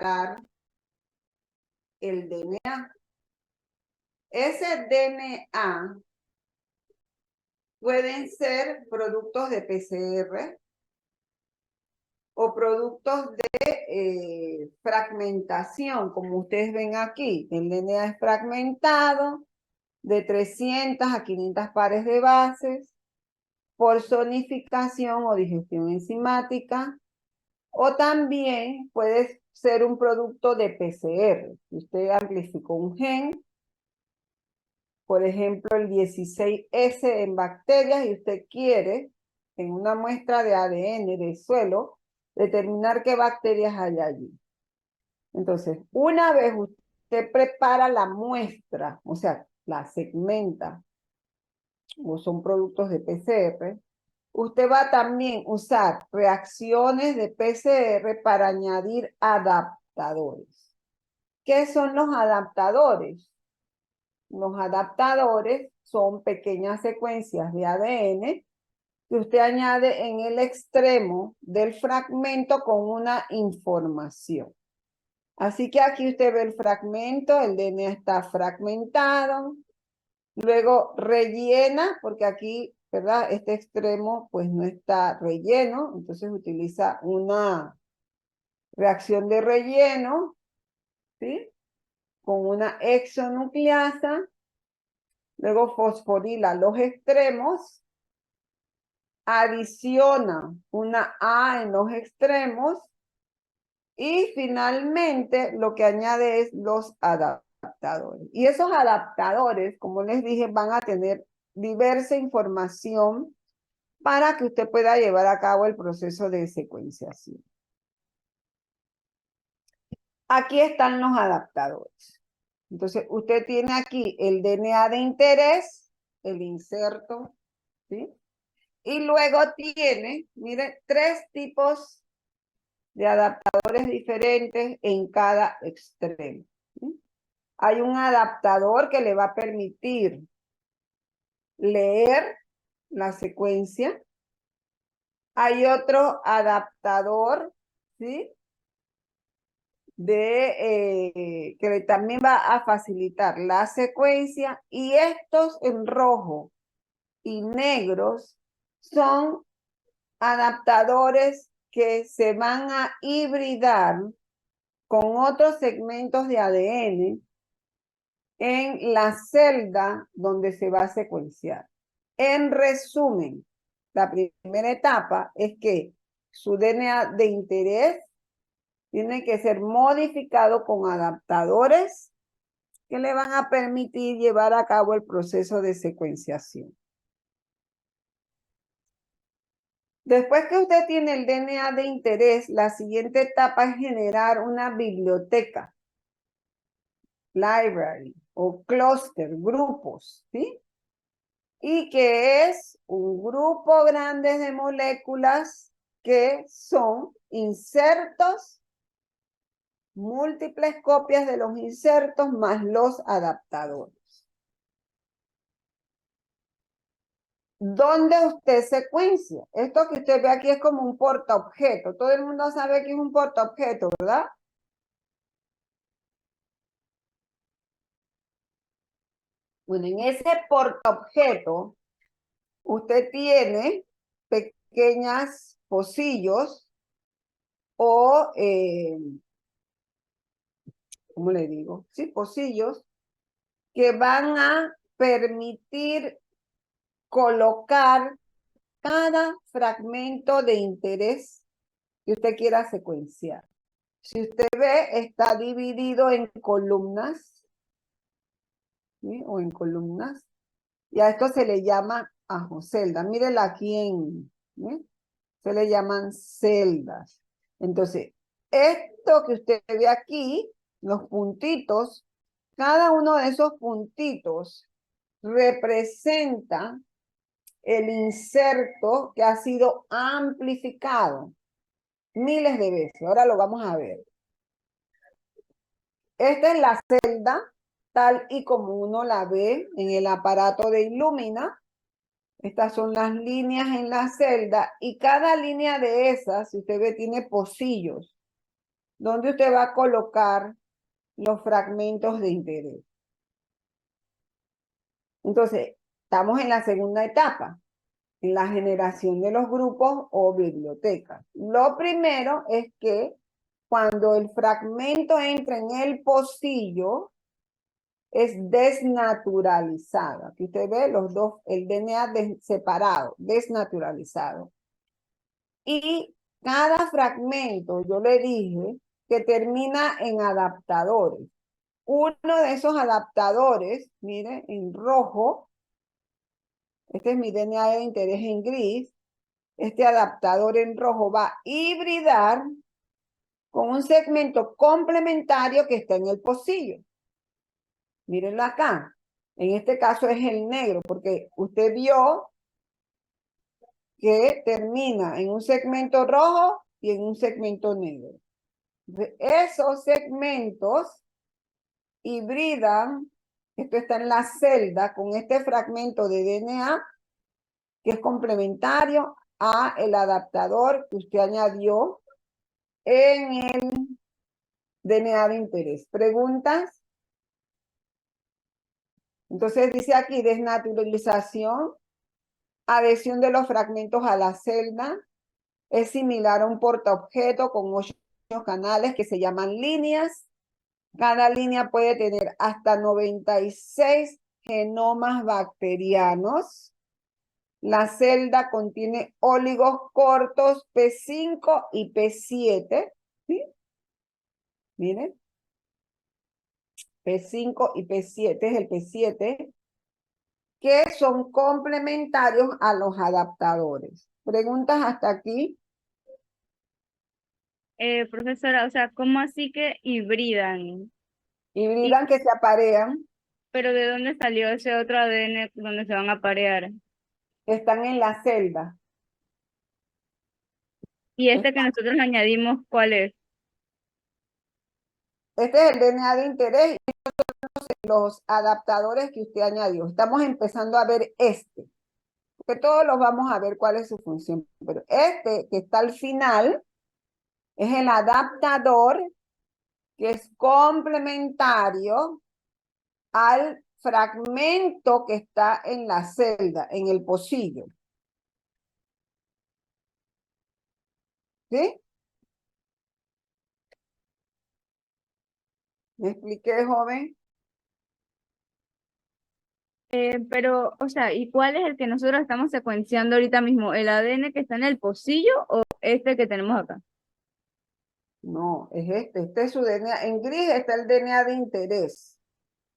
sacar el DNA. Ese DNA pueden ser productos de PCR o productos de fragmentación, como ustedes ven aquí. El DNA es fragmentado de 300 a 500 pares de bases por zonificación o digestión enzimática, o también puede ser un producto de PCR. Si usted amplificó un gen, por ejemplo, el 16S en bacterias, y usted quiere, en una muestra de ADN de suelo, determinar qué bacterias hay allí. Entonces, una vez usted prepara la muestra, o sea, la segmenta, o son productos de PCR, usted va también a usar reacciones de PCR para añadir adaptadores. ¿Qué son los adaptadores? Los adaptadores son pequeñas secuencias de ADN que usted añade en el extremo del fragmento con una información. Así que aquí usted ve el fragmento, el DNA está fragmentado, luego rellena, porque aquí, ¿verdad? Este extremo pues no está relleno, entonces utiliza una reacción de relleno, ¿sí? Con una exonucleasa, luego fosforila los extremos, adiciona una A en los extremos y finalmente lo que añade es los adaptadores. Y esos adaptadores, como les dije, van a tener diversa información para que usted pueda llevar a cabo el proceso de secuenciación. Aquí están los adaptadores. Entonces, usted tiene aquí el DNA de interés, el inserto, ¿sí? Y luego tiene, mire, 3 tipos de adaptadores diferentes en cada extremo, ¿sí? Hay un adaptador que le va a permitir leer la secuencia. Hay otro adaptador, ¿sí? Que también va a facilitar la secuencia, y estos en rojo y negros son adaptadores que se van a hibridar con otros segmentos de ADN en la celda donde se va a secuenciar. En resumen, la primera etapa es que su DNA de interés tiene que ser modificado con adaptadores que le van a permitir llevar a cabo el proceso de secuenciación. Después que usted tiene el DNA de interés, la siguiente etapa es generar una biblioteca, library o cluster, grupos, ¿sí? Y que es un grupo grande de moléculas que son insertos, múltiples copias de los insertos más los adaptadores. ¿Dónde usted secuencia? Esto que usted ve aquí es como un portaobjeto. Todo el mundo sabe que es un portaobjeto, ¿verdad? Bueno, en ese portaobjeto usted tiene pequeñas pocillos o, ¿cómo le digo? Sí, pocillos que van a permitir colocar cada fragmento de interés que usted quiera secuenciar. Si usted ve, está dividido en columnas, ¿sí? O en columnas. Y a esto se le llama celda. Mírenla aquí ¿sí? Se le llaman celdas. Entonces, esto que usted ve aquí, los puntitos, cada uno de esos puntitos representa el inserto que ha sido amplificado miles de veces. Ahora lo vamos a ver. Esta es la celda, tal y como uno la ve en el aparato de Illumina. Estas son las líneas en la celda, y cada línea de esas, si usted ve, tiene pocillos. donde usted va a colocar los fragmentos de interés. Entonces, estamos en la segunda etapa, en la generación de los grupos o bibliotecas. Lo primero es que cuando el fragmento entra en el pocillo, es desnaturalizado. Aquí usted ve los dos, el DNA separado, desnaturalizado. Y cada fragmento, yo le dije, que termina en adaptadores. Uno de esos adaptadores, mire, en rojo, este es mi DNA de interés en gris, este adaptador en rojo va a hibridar con un segmento complementario que está en el pocillo. Mírenlo acá. En este caso es el negro, porque usted vio que termina en un segmento rojo y en un segmento negro. Esos segmentos hibridan, esto está en la celda, con este fragmento de DNA que es complementario a el adaptador que usted añadió en el DNA de interés. ¿Preguntas? Entonces dice aquí desnaturalización, adhesión de los fragmentos a la celda, es similar a un portaobjeto con 8 canales que se llaman líneas. Cada línea puede tener hasta 96 genomas bacterianos. La celda contiene óligos cortos P5 y P7. ¿Sí? Miren. P5 y P7 es el P7, que son complementarios a los adaptadores. ¿Preguntas hasta aquí? Profesora, o sea, ¿cómo así que hibridan? Y, Hibridan que se aparean, pero ¿de dónde salió ese otro ADN donde se van a parear? están en la celda. Y este que nosotros le añadimos, ¿cuál es? Este es el DNA de interés y los adaptadores que usted añadió. Estamos empezando a ver este, porque todos los vamos a ver cuál es su función. Pero este que está al final es el adaptador que es complementario al fragmento que está en la celda, en el pocillo. ¿Sí? ¿Me expliqué, joven? Pero, o sea, ¿y cuál es el que nosotros estamos secuenciando ahorita mismo? ¿El ADN que está en el pocillo o este que tenemos acá? No, es este. Este es su DNA. En gris está el DNA de interés.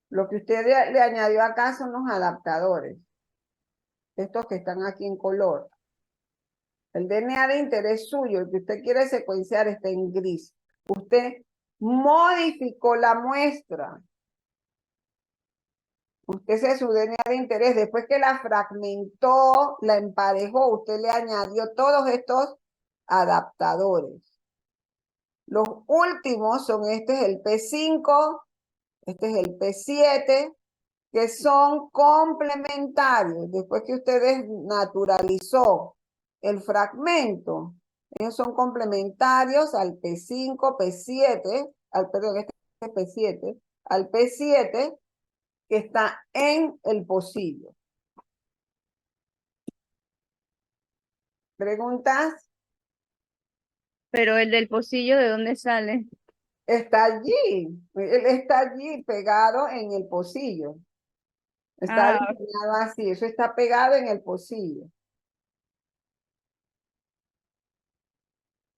Lo que usted le añadió acá son los adaptadores. Estos que están aquí en color. El DNA de interés suyo, el que usted quiere secuenciar, está en gris. Usted modificó la muestra. Usted se su DNA de interés. Después que la fragmentó, la emparejó, usted le añadió todos estos adaptadores. Los últimos son este es el P5, este es el P7, que son complementarios. Después que usted desnaturalizó el fragmento, ellos son complementarios al P5, P7, perdón, este es P7, al P7 que está en el pocillo. ¿Preguntas? Pero el del pocillo, ¿de dónde sale? Está allí, él está allí pegado en el pocillo. Está Ah, diseñado así, eso está pegado en el pocillo.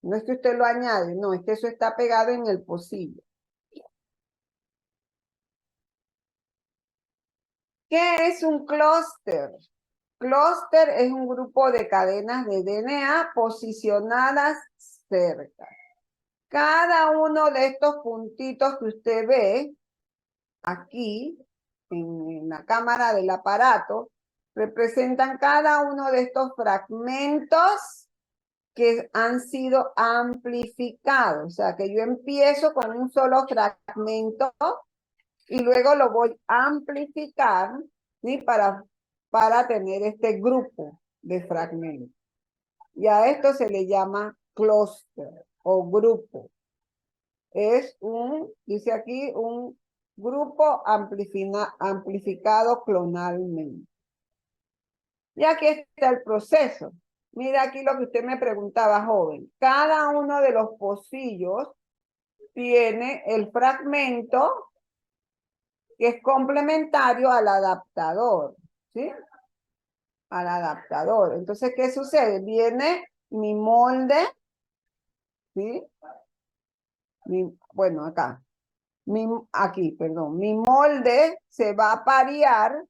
No es que usted lo añade, no, es que eso está pegado en el pocillo. ¿Qué es un clúster? Clúster es un grupo de cadenas de DNA posicionadas cerca. Cada uno de estos puntitos que usted ve aquí en la cámara del aparato representan cada uno de estos fragmentos que han sido amplificados. O sea, que yo empiezo con un solo fragmento y luego lo voy a amplificar, ¿sí? Para tener este grupo de fragmentos. Y a esto se le llama clúster o grupo. es dice aquí, un grupo amplificado clonalmente. Y aquí está el proceso. Mira aquí lo que usted me preguntaba, joven. Cada uno de los pocillos tiene el fragmento que es complementario al adaptador, ¿sí? Al adaptador. Entonces, ¿qué sucede? Viene mi molde, ¿sí? Bueno, acá. Aquí, perdón. Mi molde se va a parear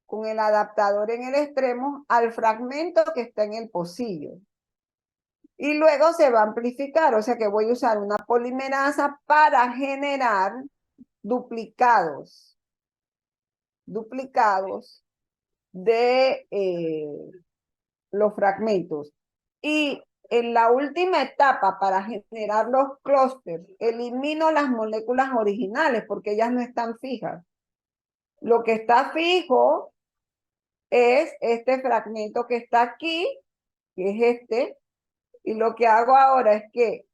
con el adaptador en el extremo al fragmento que está en el pocillo. Y luego se va a amplificar, o sea que voy a usar una polimerasa para generar duplicados de los fragmentos. Y en la última etapa, para generar los clústeres, elimino las moléculas originales porque ellas no están fijas. Lo que está fijo es este fragmento que está aquí, que es este, y lo que hago ahora es que,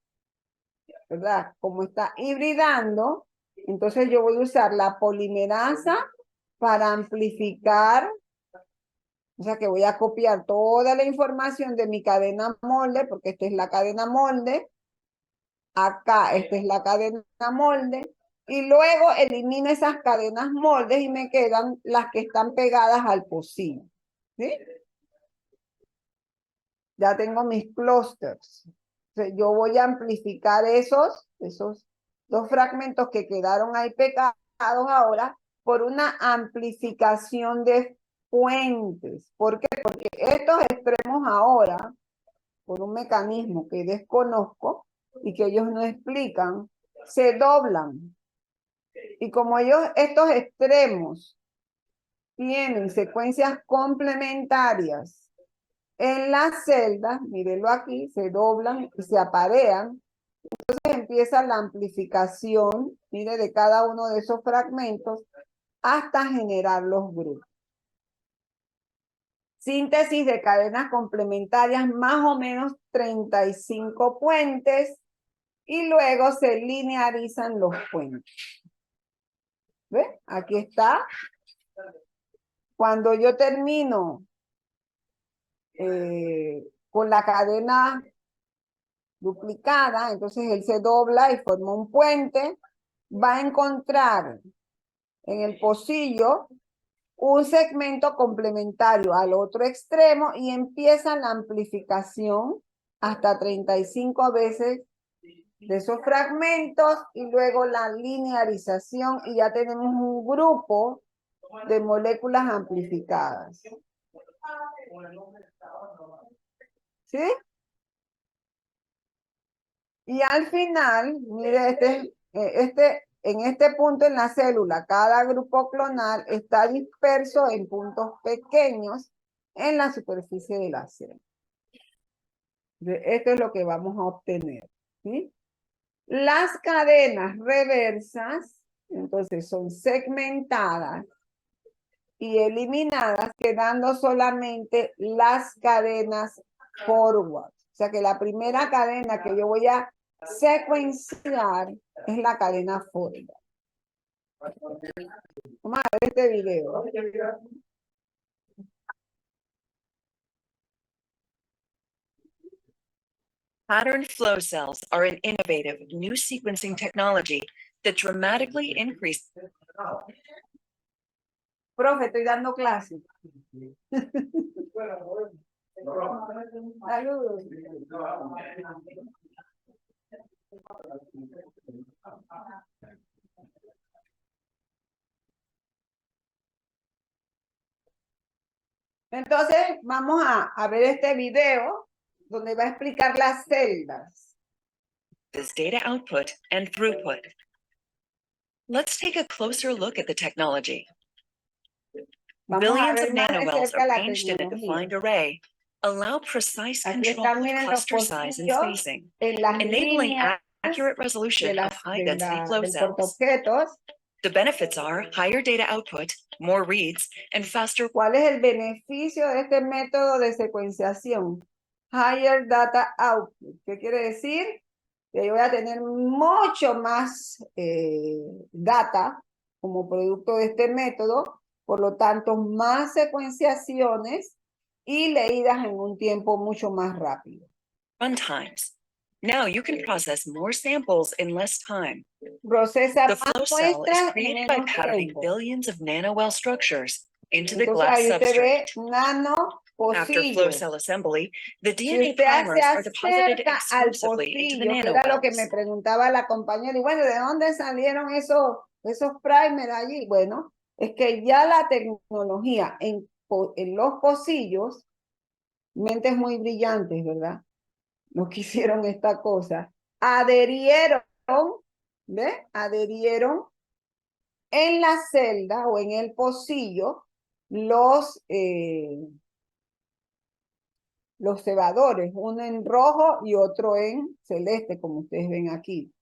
¿verdad? Como está hibridando, entonces yo voy a usar la polimerasa para amplificar, o sea que voy a copiar toda la información de mi cadena molde, porque esta es la cadena molde, acá esta es la cadena molde, y luego elimino esas cadenas moldes y me quedan las que están pegadas al pocillo, ¿sí? Ya tengo mis clústeres. Yo voy a amplificar esos dos fragmentos que quedaron ahí pegados ahora por una amplificación de fuentes. ¿Por qué? Porque estos extremos ahora, por un mecanismo que desconozco y que ellos no explican, se doblan. Y como estos extremos tienen secuencias complementarias en las celdas, mírenlo aquí, se doblan y se aparean. Entonces empieza la amplificación, mire, de cada uno de esos fragmentos hasta generar los grupos. Síntesis de cadenas complementarias, más o menos 35 puentes, y luego se linearizan los puentes. ¿Ve? Aquí está. Cuando yo termino con la cadena duplicada, entonces él se dobla y forma un puente, va a encontrar en el pocillo un segmento complementario al otro extremo y empieza la amplificación hasta 35 veces de esos fragmentos y luego la linearización y ya tenemos un grupo de moléculas amplificadas. ¿Sí? Y al final, mire, en este punto en la célula, cada grupo clonal está disperso en puntos pequeños en la superficie de la célula. Esto es lo que vamos a obtener, ¿sí? Las cadenas reversas, entonces, son segmentadas y eliminadas, quedando solamente las cadenas forward. O sea que la primera cadena que yo voy a secuenciar es la cadena forward. Vamos a ver este video. Pattern flow cells are an innovative new sequencing technology that dramatically increases. Profe, estoy dando clase. Saludos. Entonces, vamos a ver este video donde va a explicar las celdas. This data output and throughput. Let's take a closer look at the technology. Vamos a Billions ver of más de nanowells cerca la arranged in a tecnología. defined array allow precise Aquí control están, of miren, los cluster size and pocillos spacing, en las enabling líneas accurate de resolution of high-density flow del cells. portaobjetos. The benefits are higher data output, more reads, and faster. ¿Cuál es el beneficio de este método de secuenciación? Higher data output. ¿Qué quiere decir? que yo voy a tener mucho más data como producto de este método, por lo tanto, más secuenciaciones y leídas en un tiempo mucho más rápido. Run times. Now you can process more samples in less time. Procesa The más flow cell is muestras en created by menos patterning tiempo. billions of nanowell structures into the Entonces glass ahí usted ve substrate. After flow nanopocillos. cell assembly, the Si DNA usted se primers are deposited acerca al exclusively into the pocillo, que era lo que me nanowells. preguntaba la compañera, y bueno, ¿de dónde salieron esos primers allí? Bueno, es que ya la tecnología en los pocillos, mentes muy brillantes, ¿verdad? Los que hicieron esta cosa, adherieron, ¿ve? Adherieron en la celda o en el pocillo los cebadores, uno en rojo y otro en celeste, como ustedes ven aquí.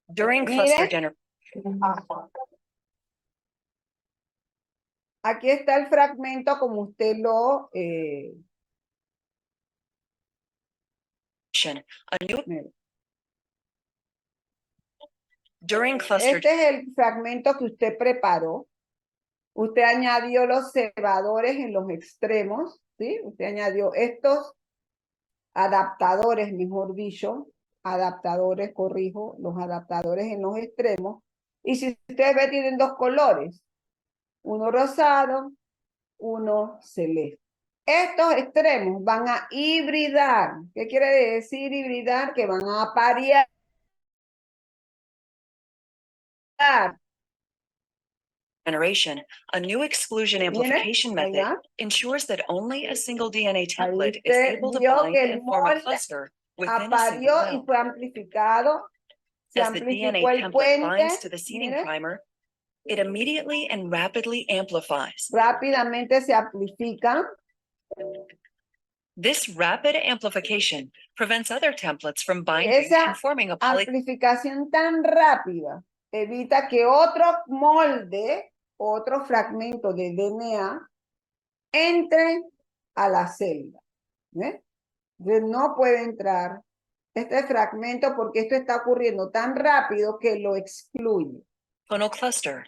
During cluster Miren, generation, aquí está el fragmento como usted lo... a new mire. during cluster Este es el fragmento que usted preparó. Usted añadió los cebadores en los extremos, ¿sí? Usted añadió estos adaptadores, mejor dicho, adaptadores, corrijo, los adaptadores en los extremos. Y si ustedes ven, tienen dos colores, uno rosado, uno celeste. Estos extremos van a hibridar. ¿Qué quiere decir hibridar? Que van a parear. generation, a new exclusion Miren, amplification method allá. ensures that only a single DNA Ahí template is usted able to vio bind que el and form a molde cluster within a single aparió y well. fue amplificado. Se As the DNA amplificó el template binds puente. to the seeding Miren, primer, it immediately and rapidly amplifies. rápidamente se amplifica. This rapid amplification prevents other templates from binding Esa and forming a poly. amplificación tan rápida evita que otro molde, otro fragmento de DNA entre a la celda. ¿Ve? No puede entrar este fragmento porque esto está ocurriendo tan rápido que lo excluye. Clonal cluster,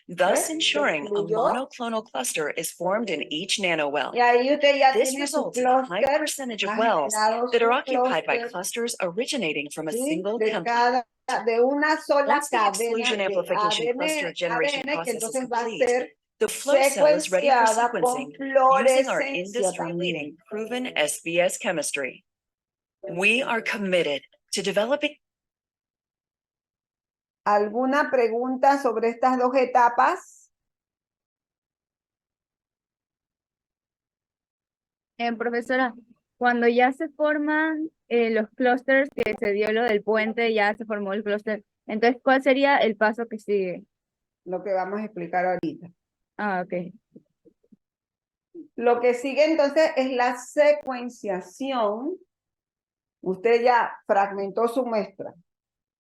thus ¿Ve? ensuring a Excluyó. monoclonal cluster is formed in each nanowell. Y ahí usted ya This tiene su results in a high clúster, percentage of ha wells generado that are su occupied by clúster, clusters originating from a ¿sí? single de template. de una sola Once the cadena exclusion de amplification cluster generation ADN que process is entonces va a complete, ser the flow cell is ready for secuenciada con sequencing using our fluorescencia industry-leading también. proven SBS chemistry. We are committed to developing. ¿Alguna pregunta sobre estas dos etapas? Profesora, cuando ya se forman los clusters, que se dio lo del puente, ya se formó el clúster, entonces, ¿cuál sería el paso que sigue? Lo que vamos a explicar ahorita. Ah, ok. Lo que sigue entonces es la secuenciación. Usted ya fragmentó su muestra,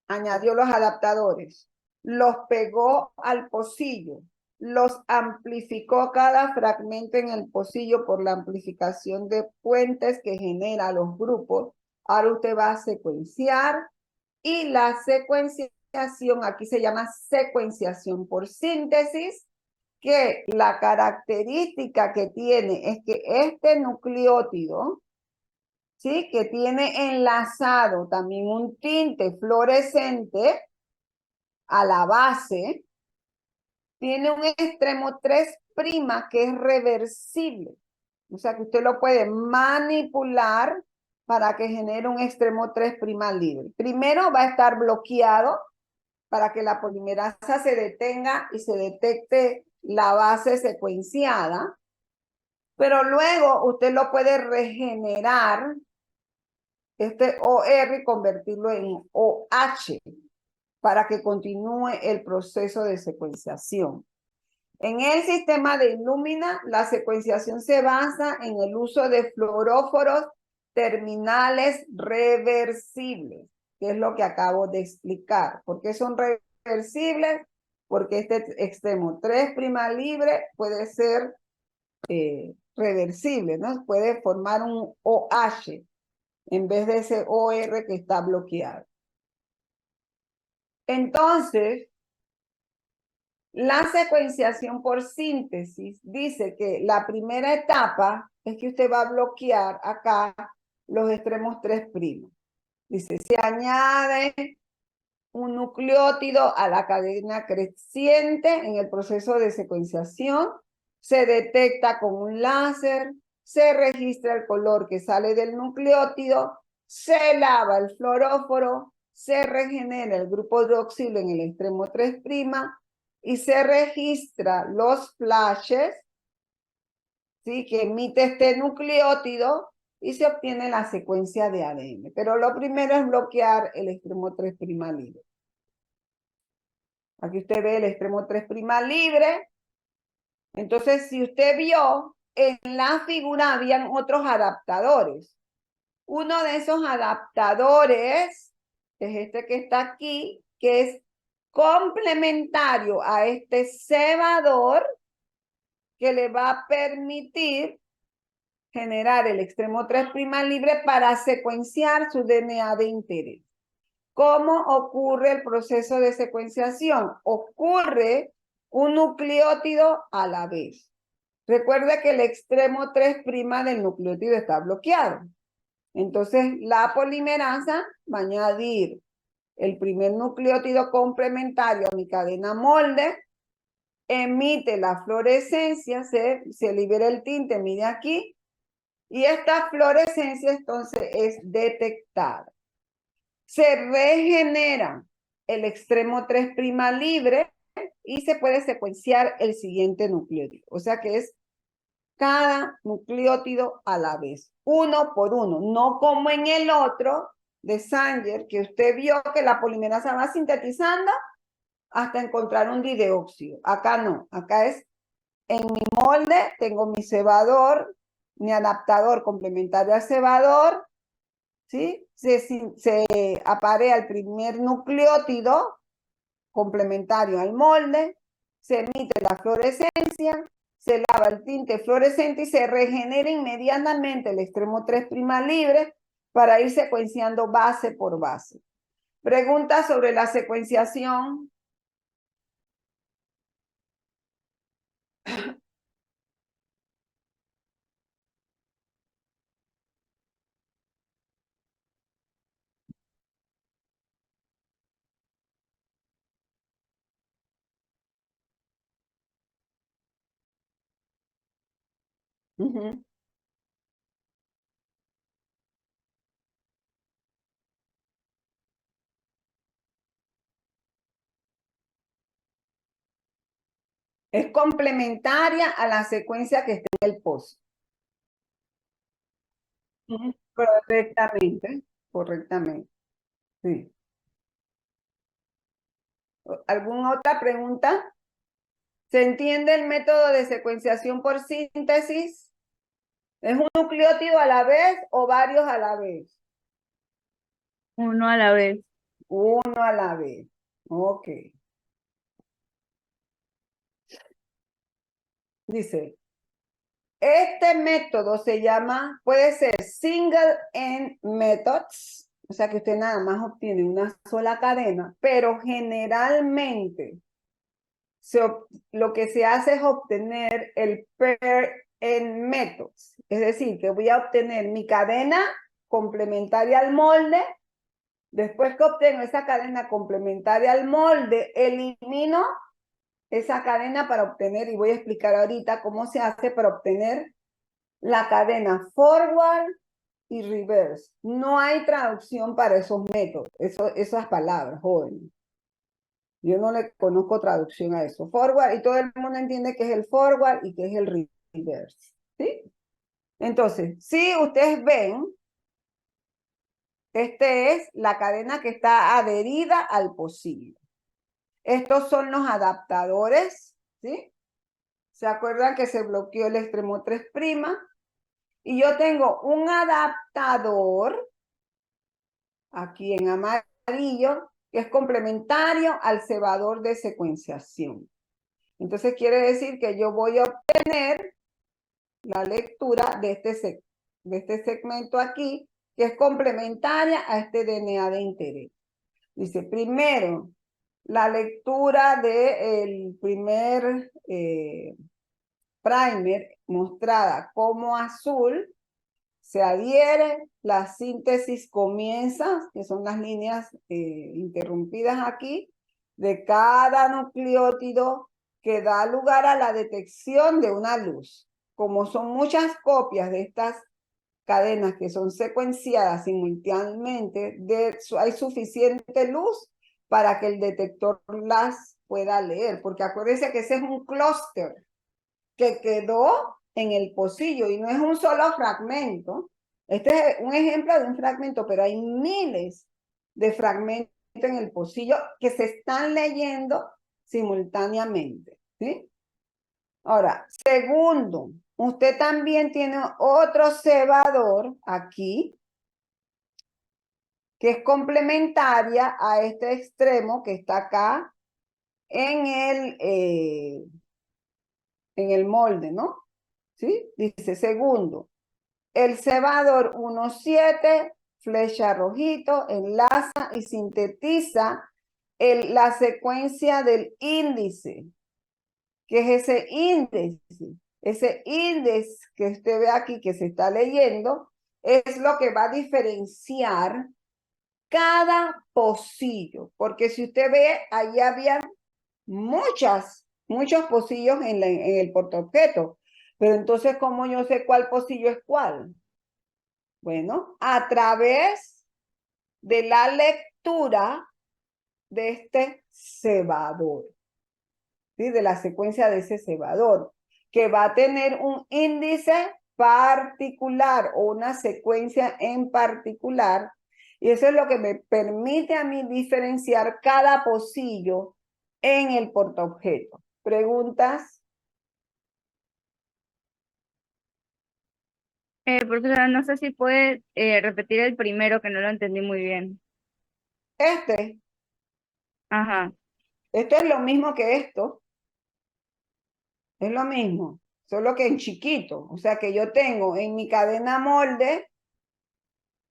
añadió los adaptadores, los pegó al pocillo, los amplificó cada fragmento en el pocillo por la amplificación de puentes que genera los grupos. Ahora usted va a secuenciar y la secuenciación, aquí se llama secuenciación por síntesis, que la característica que tiene es que este nucleótido, ¿sí? Que tiene enlazado también un tinte fluorescente a la base, tiene un extremo 3' que es reversible. O sea que usted lo puede manipular para que genere un extremo 3' libre. Primero va a estar bloqueado para que la polimerasa se detenga y se detecte la base secuenciada. Pero luego usted lo puede regenerar, este OR, y convertirlo en OH para que continúe el proceso de secuenciación. En el sistema de Illumina, la secuenciación se basa en el uso de fluoróforos terminales reversibles, que es lo que acabo de explicar. ¿Por qué son reversibles? Porque este extremo 3' libre puede ser reversible, ¿no? Puede formar un OH. en vez de ese OR que está bloqueado. Entonces, la secuenciación por síntesis dice que la primera etapa es que usted va a bloquear acá los extremos 3'. Dice, se añade un nucleótido a la cadena creciente en el proceso de secuenciación, se detecta con un láser, se registra el color que sale del nucleótido, se lava el fluoróforo, se regenera el grupo hidroxilo en el extremo 3' y se registra los flashes, ¿sí?, que emite este nucleótido y se obtiene la secuencia de ADN. Pero lo primero es bloquear el extremo 3' libre. Aquí usted ve el extremo 3' libre. Entonces, si usted vio, en la figura habían otros adaptadores. Uno de esos adaptadores es este que está aquí, que es complementario a este cebador, que le va a permitir generar el extremo 3' libre para secuenciar su DNA de interés. ¿Cómo ocurre el proceso de secuenciación? Ocurre un nucleótido a la vez. Recuerda que el extremo 3' del nucleótido está bloqueado. Entonces, la polimerasa va a añadir el primer nucleótido complementario a mi cadena molde, emite la fluorescencia, se libera el tinte, mire aquí, y esta fluorescencia entonces es detectada. Se regenera el extremo 3' libre y se puede secuenciar el siguiente nucleótido. O sea que es cada nucleótido a la vez, uno por uno, no como en el otro de Sanger, que usted vio que la polimerasa va sintetizando hasta encontrar un dideóxido. Acá no, acá es en mi molde, tengo mi cebador, mi adaptador complementario al cebador, ¿sí? Se aparea el primer nucleótido complementario al molde, se emite la fluorescencia, se lava el tinte fluorescente y se regenera inmediatamente el extremo 3' libre para ir secuenciando base por base. Pregunta sobre la secuenciación. Uh-huh. Es complementaria a la secuencia que está en el post. Correctamente, correctamente. Sí. ¿Alguna otra pregunta? ¿Se entiende el método de secuenciación por síntesis? ¿Es un nucleótido a la vez o varios a la vez? Uno a la vez. Uno a la vez. Ok. Dice, este método se llama, puede ser single end methods, o sea que usted nada más obtiene una sola cadena, pero generalmente lo que se hace es obtener el pair end methods, es decir, que voy a obtener mi cadena complementaria al molde. Después que obtengo esa cadena complementaria al molde, elimino esa cadena para obtener, y voy a explicar ahorita cómo se hace para obtener la cadena forward y reverse. No hay traducción para esos métodos, esas palabras, jóvenes. Yo no le conozco traducción a eso. Forward, y todo el mundo entiende que es el forward y que es el reverse. ¿Sí? Entonces, si ustedes ven, esta es la cadena que está adherida al posible. Estos son los adaptadores, ¿sí? ¿Se acuerdan que se bloqueó el extremo 3'? Y yo tengo un adaptador, aquí en amarillo, que es complementario al cebador de secuenciación. Entonces quiere decir que yo voy a obtener la lectura de este segmento aquí, que es complementaria a este DNA de interés. Dice, primero, la lectura del primer primer mostrada como azul, se adhiere, la síntesis comienza, que son las líneas interrumpidas aquí, de cada nucleótido que da lugar a la detección de una luz. Como son muchas copias de estas cadenas que son secuenciadas simultáneamente, hay suficiente luz para que el detector las pueda leer, porque acuérdense que ese es un clúster que quedó en el pocillo y no es un solo fragmento. Este es un ejemplo de un fragmento, pero hay miles de fragmentos en el pocillo que se están leyendo simultáneamente, ¿sí? Ahora, segundo, usted también tiene otro cebador aquí, que es complementaria a este extremo que está acá en el molde, ¿no? ¿Sí? Dice, segundo, el cebador 1.7, flecha rojito, enlaza y sintetiza la secuencia del índice. ¿Qué es ese índice? Ese índice que usted ve aquí que se está leyendo es lo que va a diferenciar cada pocillo. Porque si usted ve, ahí había muchos pocillos en el portaobjeto. Pero entonces, ¿cómo yo sé cuál pocillo es cuál? Bueno, a través de la lectura de este cebador, ¿sí? De la secuencia de ese cebador, que va a tener un índice particular o una secuencia en particular, y eso es lo que me permite a mí diferenciar cada pocillo en el portaobjeto. ¿Preguntas? Profesora, no sé si puede repetir el primero, que no lo entendí muy bien. Este Ajá. es lo mismo que esto, es lo mismo, solo que en chiquito. O sea que yo tengo en mi cadena molde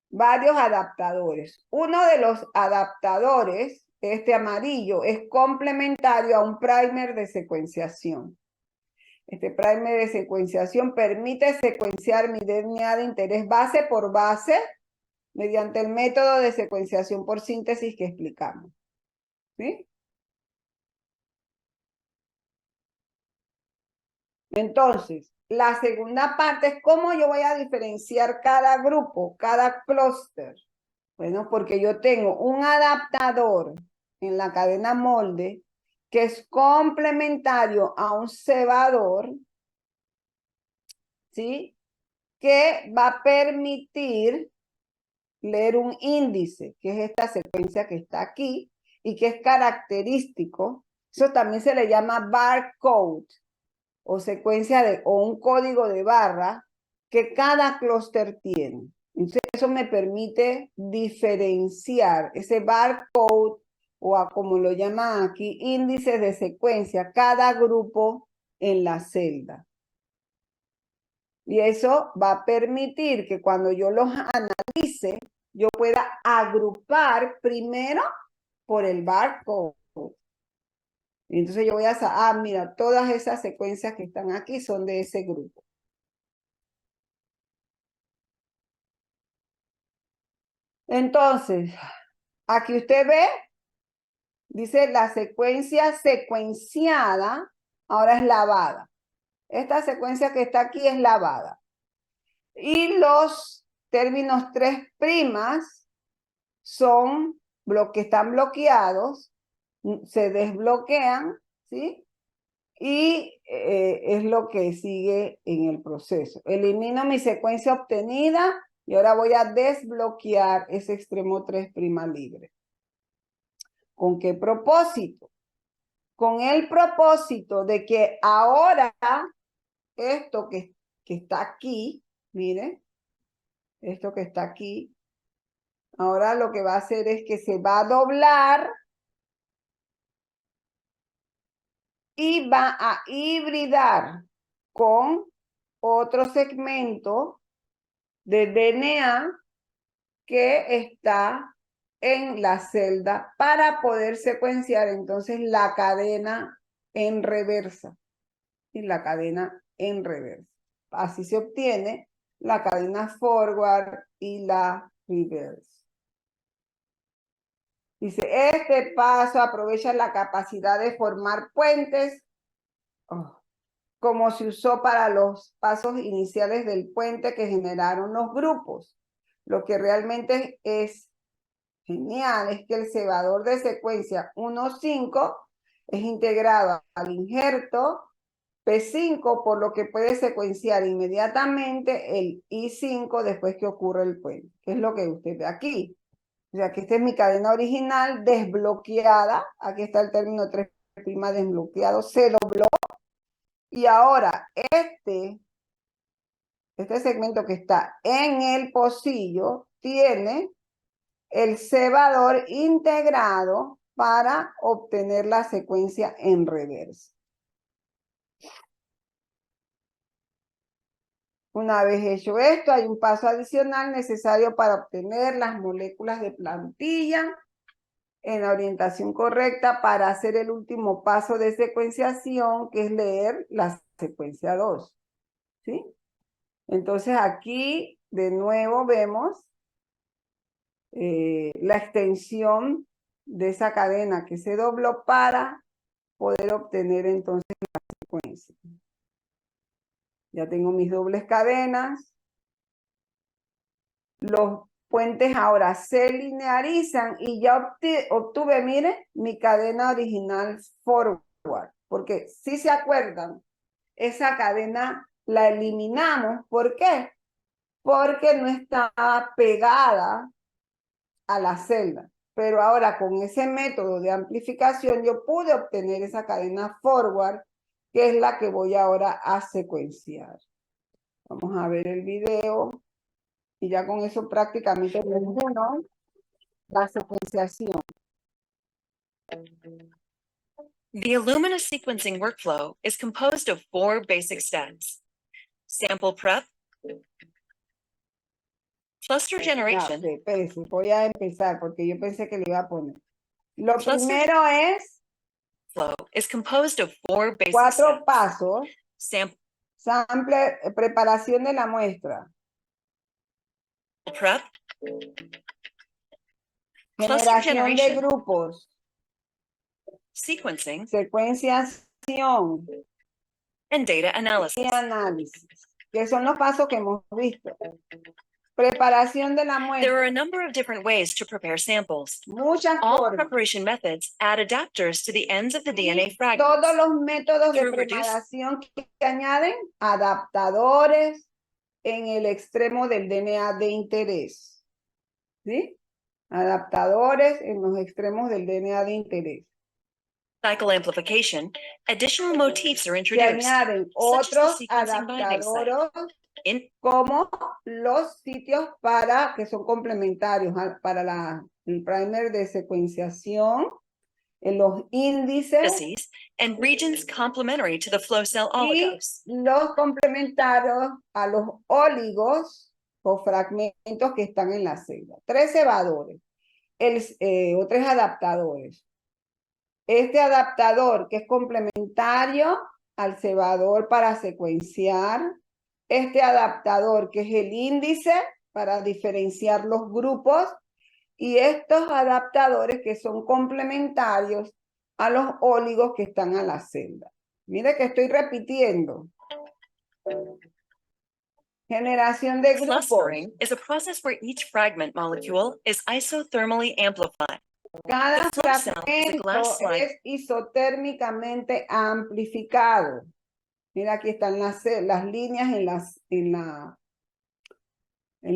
varios adaptadores. Uno de los adaptadores, este amarillo, es complementario a un primer de secuenciación. Este primer de secuenciación permite secuenciar mi DNA de interés base por base mediante el método de secuenciación por síntesis que explicamos. ¿Sí? Entonces, la segunda parte es cómo yo voy a diferenciar cada grupo, cada clúster. Bueno, porque yo tengo un adaptador en la cadena molde que es complementario a un cebador, ¿sí? Que va a permitir leer un índice, que es esta secuencia que está aquí, y que es característico. Eso también se le llama barcode, o o un código de barra que cada clúster tiene. Entonces, eso me permite diferenciar ese barcode o como lo llaman aquí, índices de secuencia, cada grupo en la celda. Y eso va a permitir que cuando yo los analice, yo pueda agrupar primero por el barcode. Y entonces yo voy a saber, mira, todas esas secuencias que están aquí son de ese grupo. Entonces, aquí usted ve, dice la secuencia secuenciada, ahora es lavada. Esta secuencia que está aquí es lavada. Y los términos 3' son que están bloqueados, se desbloquean, ¿sí? Y es lo que sigue en el proceso. Elimino mi secuencia obtenida y ahora voy a desbloquear ese extremo 3' libre. ¿Con qué propósito? Con el propósito de que ahora esto que está aquí, miren, esto que está aquí, ahora lo que va a hacer es que se va a doblar y va a hibridar con otro segmento de DNA que está en la celda para poder secuenciar entonces la cadena en reversa. Y la cadena en reversa. Así se obtiene la cadena forward y la reverse. Dice, este paso aprovecha la capacidad de formar puentes, como se usó para los pasos iniciales del puente que generaron los grupos. Lo que realmente es genial es que el cebador de secuencia 1,5 es integrado al injerto P5, por lo que puede secuenciar inmediatamente el I5 después que ocurre el puente, que es lo que usted ve aquí. O sea, que esta es mi cadena original desbloqueada. Aquí está el término 3' desbloqueado, se dobló. Y ahora este segmento que está en el pocillo tiene el cebador integrado para obtener la secuencia en reversa. Una vez hecho esto, hay un paso adicional necesario para obtener las moléculas de plantilla en la orientación correcta para hacer el último paso de secuenciación, que es leer la secuencia 2. ¿Sí? Entonces aquí de nuevo vemos la extensión de esa cadena que se dobló para poder obtener entonces la secuencia. Ya tengo mis dobles cadenas. Los puentes ahora se linearizan y ya obtuve, miren, mi cadena original forward. Porque si se acuerdan, esa cadena la eliminamos. ¿Por qué? Porque no estaba pegada a la celda. Pero ahora con ese método de amplificación yo pude obtener esa cadena forward, que es la que voy ahora a secuenciar. Vamos a ver el video. Y ya con eso prácticamente termino la secuenciación. The Illumina sequencing workflow is composed of 4 basic steps: sample prep, cluster generation. Ya, espérense, voy a empezar porque yo pensé que le iba a poner. Lo Cluster primero es flow is composed of 4 basic 4 steps: pasos. Sample, preparación de la muestra. prep, cluster Generación de generation, grupos. sequencing, Secuenciación and data y analysis. análisis. Que son los pasos que hemos visto. Preparación de la There muestra. are a number of different ways to prepare samples. Muchas All formas. preparation methods add adapters to the ends of the DNA Todos fragments. los métodos de Through reduced- preparación que añaden adaptadores en el extremo del DNA de interés. ¿Sí? Adaptadores en los extremos del DNA de interés. Cycle amplification, additional motifs are Se introduced, añaden such as the otros sequencing binding site. adaptadores In como los sitios que son complementarios para el primer de secuenciación, en los índices indices and regions complementary to the flow cell y oligos. los complementarios a los óligos o fragmentos que están en la celda. 3 cebadores o 3 adaptadores. Este adaptador que es complementario al cebador para secuenciar, este adaptador que es el índice para diferenciar los grupos y estos adaptadores que son complementarios a los óligos que están a la celda. Mire que estoy repitiendo. Generación de grupos. Clustering is a process where each fragment molecule is isothermally amplified. Cada The flow cell is a fragmento glass slide. es isotérmicamente amplificado. Mira, aquí están las líneas en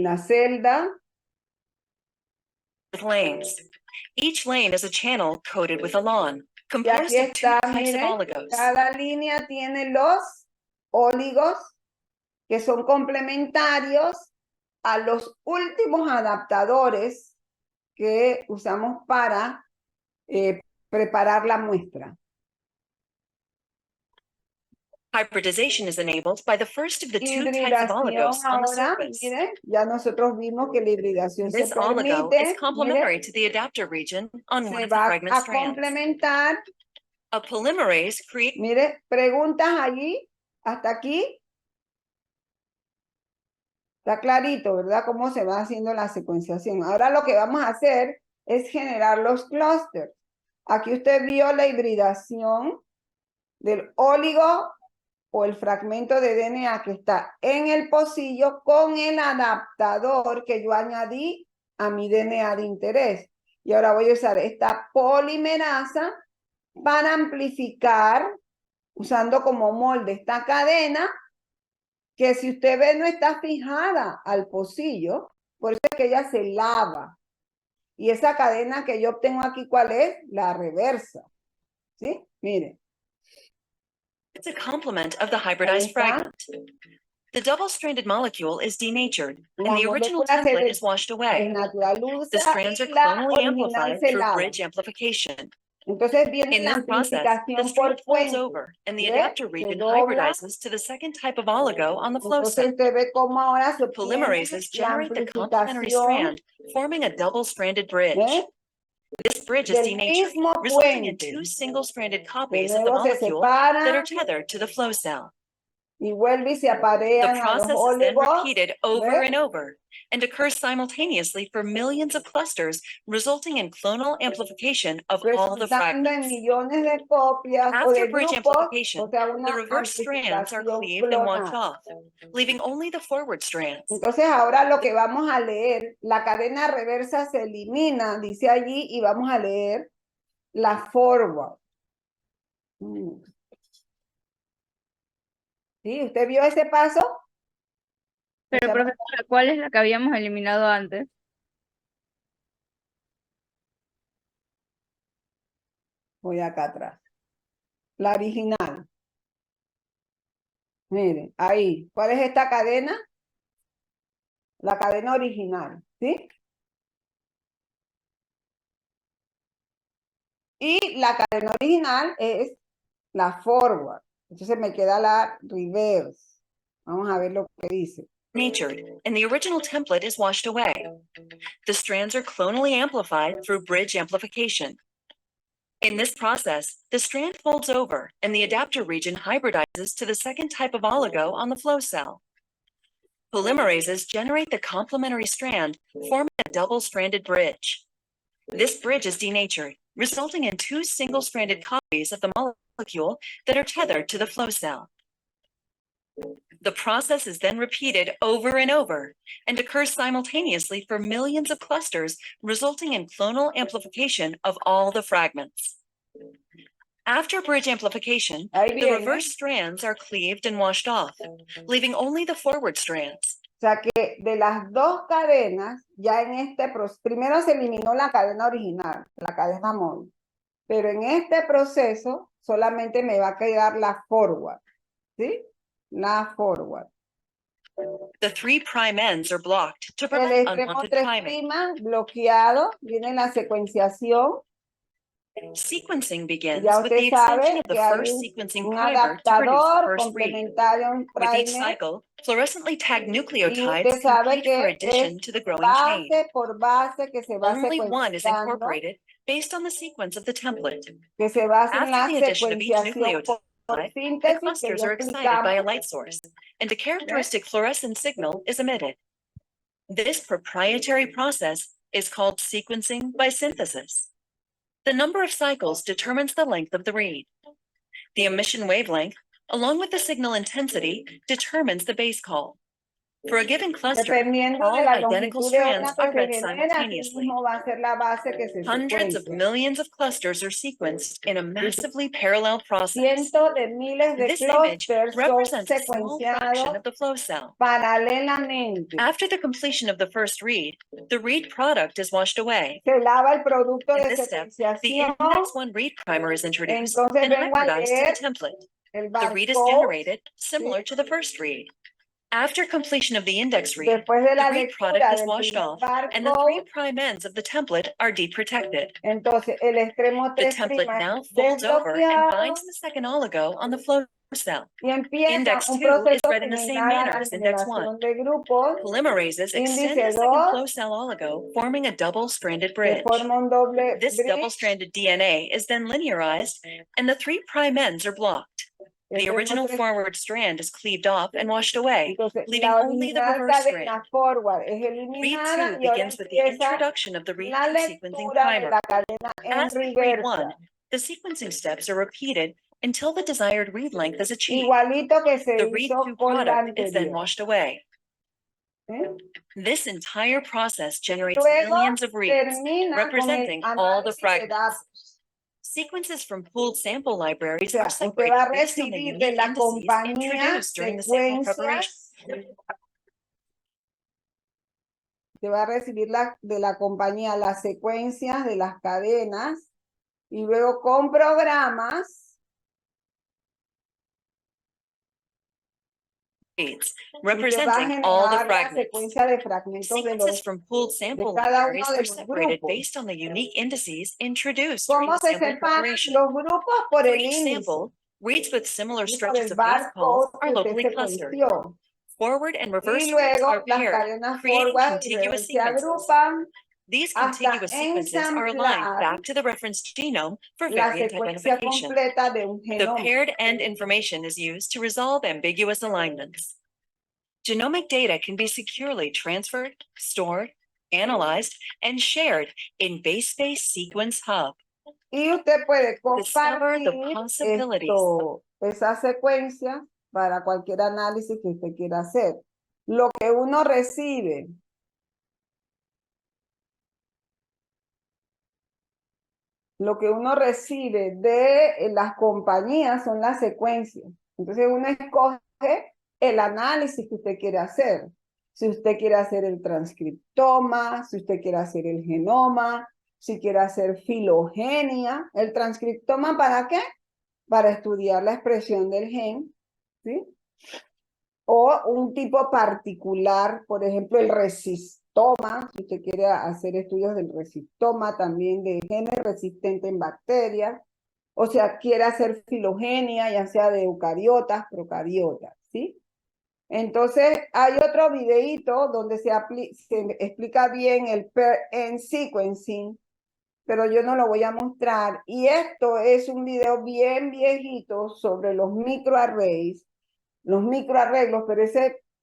la celda. With lanes. Each lane is a channel coated with alon, Y composed aquí of 2 está, types of miren, oligos. cada línea tiene los óligos que son complementarios a los últimos adaptadores que usamos para preparar la muestra. Hybridization is enabled by the first of the two types of Hibridación oligos on the ahora, surface. mire, ya nosotros vimos que la hibridación se This oligo permite, is complementary mire, to the adapter region on one se of the va fragment a strands. complementar. A polymerase creates Mire, preguntas allí, hasta aquí. Está clarito, ¿verdad? Cómo se va haciendo la secuenciación. Ahora lo que vamos a hacer es generar los clústeres. Aquí usted vio la hibridación del óligo o el fragmento de DNA que está en el pocillo con el adaptador que yo añadí a mi DNA de interés. Y ahora voy a usar esta polimerasa para amplificar, usando como molde esta cadena, que si usted ve no está fijada al pocillo, por eso es que ella se lava. Y esa cadena que yo obtengo aquí, ¿cuál es? La reversa. ¿Sí? Mire. a complement of the hybridized fragment. The double-stranded molecule is denatured, and the original template is washed away. The strands are clonally amplified through bridge amplification. Entonces viene In la this process, the amplificación por strand folds puente. over, and the ¿Ve? adapter Se region dobla. hybridizes to the second type of oligo on the flow Entonces cell. usted ve cómo ahora se obtiene Polymerases la generate the complementary amplificación, strand, forming a double-stranded bridge. ¿ve? This bridge is Del denatured, mismo resulting in puente. two single-stranded De copies of the nuevo se molecule that are separan tethered to the flow cell. y vuelve y se The aparean a los process is then óligos. repeated over ¿Ve? and over and occurs simultaneously for millions of clusters, resulting in clonal amplification of all the Resultando en fragments. millones de copias o After de bridge grupos, amplification, o sea, the una reverse strands are amplificación cleaved and washed clonal. off, leaving only the forward strands. Entonces ahora lo que vamos a leer, la cadena reversa se elimina, dice allí, y vamos a leer la forward. ¿Sí? ¿Usted vio ese paso? Pero, sea, profesora, ¿cuál es la que habíamos eliminado antes? Voy acá atrás. La original. Miren, ahí. ¿Cuál es esta cadena? La cadena original, ¿sí? Y la cadena original es la forward. Entonces me queda la reverse. Vamos a ver lo que dice. Natured, and the original template is washed away. The strands are clonally amplified through bridge amplification. In this process, the strand folds over and the adapter region hybridizes to the second type of oligo on the flow cell. Polymerases generate the complementary strand, forming a double-stranded bridge. This bridge is denatured, resulting in two single-stranded copies of the molecule that are tethered to the flow cell. The process is then repeated over and over and occurs simultaneously for millions of clusters, resulting in clonal amplification of all the fragments. After bridge amplification, the reverse strands are cleaved and washed off, leaving only the forward strands. O sea que de las dos cadenas, ya en este proceso, primero se eliminó la cadena original, la cadena móvil, pero en este proceso solamente me va a quedar la forward, ¿sí? La forward. The 3' ends are blocked to El prevent extremo unwanted 3' priming. bloqueado, viene la secuenciación. Sequencing begins Ya with the usted extension sabe of the que hay first sequencing un primer to produce the adaptador first read. complementario a un With each primer. cycle, fluorescently tagged Y nucleotides usted sabe compete for que addition es to the growing chain. base por base que se va Only one is secuenciando, incorporated based on the sequence of the template. que se basa en After la the addition of each secuenciación por nucleotide, the síntesis que clusters ya are excited by a explicamos. light source, and a characteristic fluorescent signal is emitted. This proprietary process is called sequencing by synthesis. The number of cycles determines the length of the read. The emission wavelength, along with the signal intensity, determines the base call. For a given cluster, Dependiendo all de la identical longitud de strands onda que are se read genera, así simultaneously. mismo va a ser la base que se Hundreds of secuencia. millions of clusters are sequenced in a massively parallel process. Cientos de miles de This image clústeres son represents a small fraction secuenciados of the flow cell. paralelamente. After the completion of the first read, the read product is washed away. Se lava el producto In de this step, the secuenciación. index 1 read primer is introduced Entonces and vengo a hybridized to leer the template. el The read is barcode. generated similar to the first read. After completion of the index read, Después de la the read lectura product is del washed primer off, and the 3' barcode, ends of the template are deprotected. entonces el extremo The 3' template now es folds over and desbloqueado. binds the second oligo on the flow cell. Y empieza Index un 2 is proceso read in the same similar a manner la as index 1. generación de grupos. Polymerases extend Índice the second 2 closed-cell oligo, forming a double-stranded se bridge. forma un doble This bridge. double-stranded DNA is then linearized, and the 3' ends are blocked. The Tenemos original tres- forward strand is cleaved off and washed away, Entonces, leaving la only the original reverse strand. cadena forward es Read eliminada 2 y ahora begins with the empieza introduction of the read la 2 sequencing lectura de primer. la cadena en As with read 1, reversa. the sequencing steps are repeated until the desired read length is achieved. Igualito que se The read hizo 2 con la product is then anterior. washed away. ¿eh? This entire process generates Luego millions of reads, termina con el representing all the análisis de fragments. datos. Sequences from pooled sample libraries O sea, are usted separated va a based on the recibir de unique la indices compañía introduced during the sample preparation. secuencias. Te va a recibir de la compañía las secuencias de las cadenas y luego con programas Reads, y te va a representing all the generar la fragments. secuencia de fragmentos de Sequences los. from pooled sample cada uno libraries de are los separated grupos. based on the unique indices introduced during ¿Cómo the se sample separan preparation. los grupos? Por For el each índice sample, reads with similar y por stretches el of base calls barcode are que usted locally clustered. secuenció. Forward and reverse Y strands luego are las paired, cadenas creating forward y contiguous reverse se sequences. agrupan These hasta contiguous sequences are aligned ensamblar back to the reference genome for la variant secuencia identification. completa de un The genoma. paired end information is used to resolve ambiguous alignments. Genomic data can be securely transferred, stored, analyzed, and shared in BaseSpace Sequence Hub. Y usted puede Discover the compartir possibilities. esa secuencia para cualquier análisis que usted quiera hacer. Lo que uno recibe de las compañías son las secuencias. Entonces uno escoge el análisis que usted quiere hacer. Si usted quiere hacer el transcriptoma, si usted quiere hacer el genoma, si quiere hacer filogenia. ¿El transcriptoma para qué? Para estudiar la expresión del gen, ¿sí? O un tipo particular, por ejemplo, el resistoma, si usted quiere hacer estudios del resistoma, también de genes resistentes en bacterias, o sea, quiere hacer filogenia, ya sea de eucariotas, procariotas, ¿sí? Entonces, hay otro videíto donde se explica bien el paired-end sequencing, pero yo no lo voy a mostrar. Y esto es un video bien viejito sobre los microarrays, los microarreglos, pero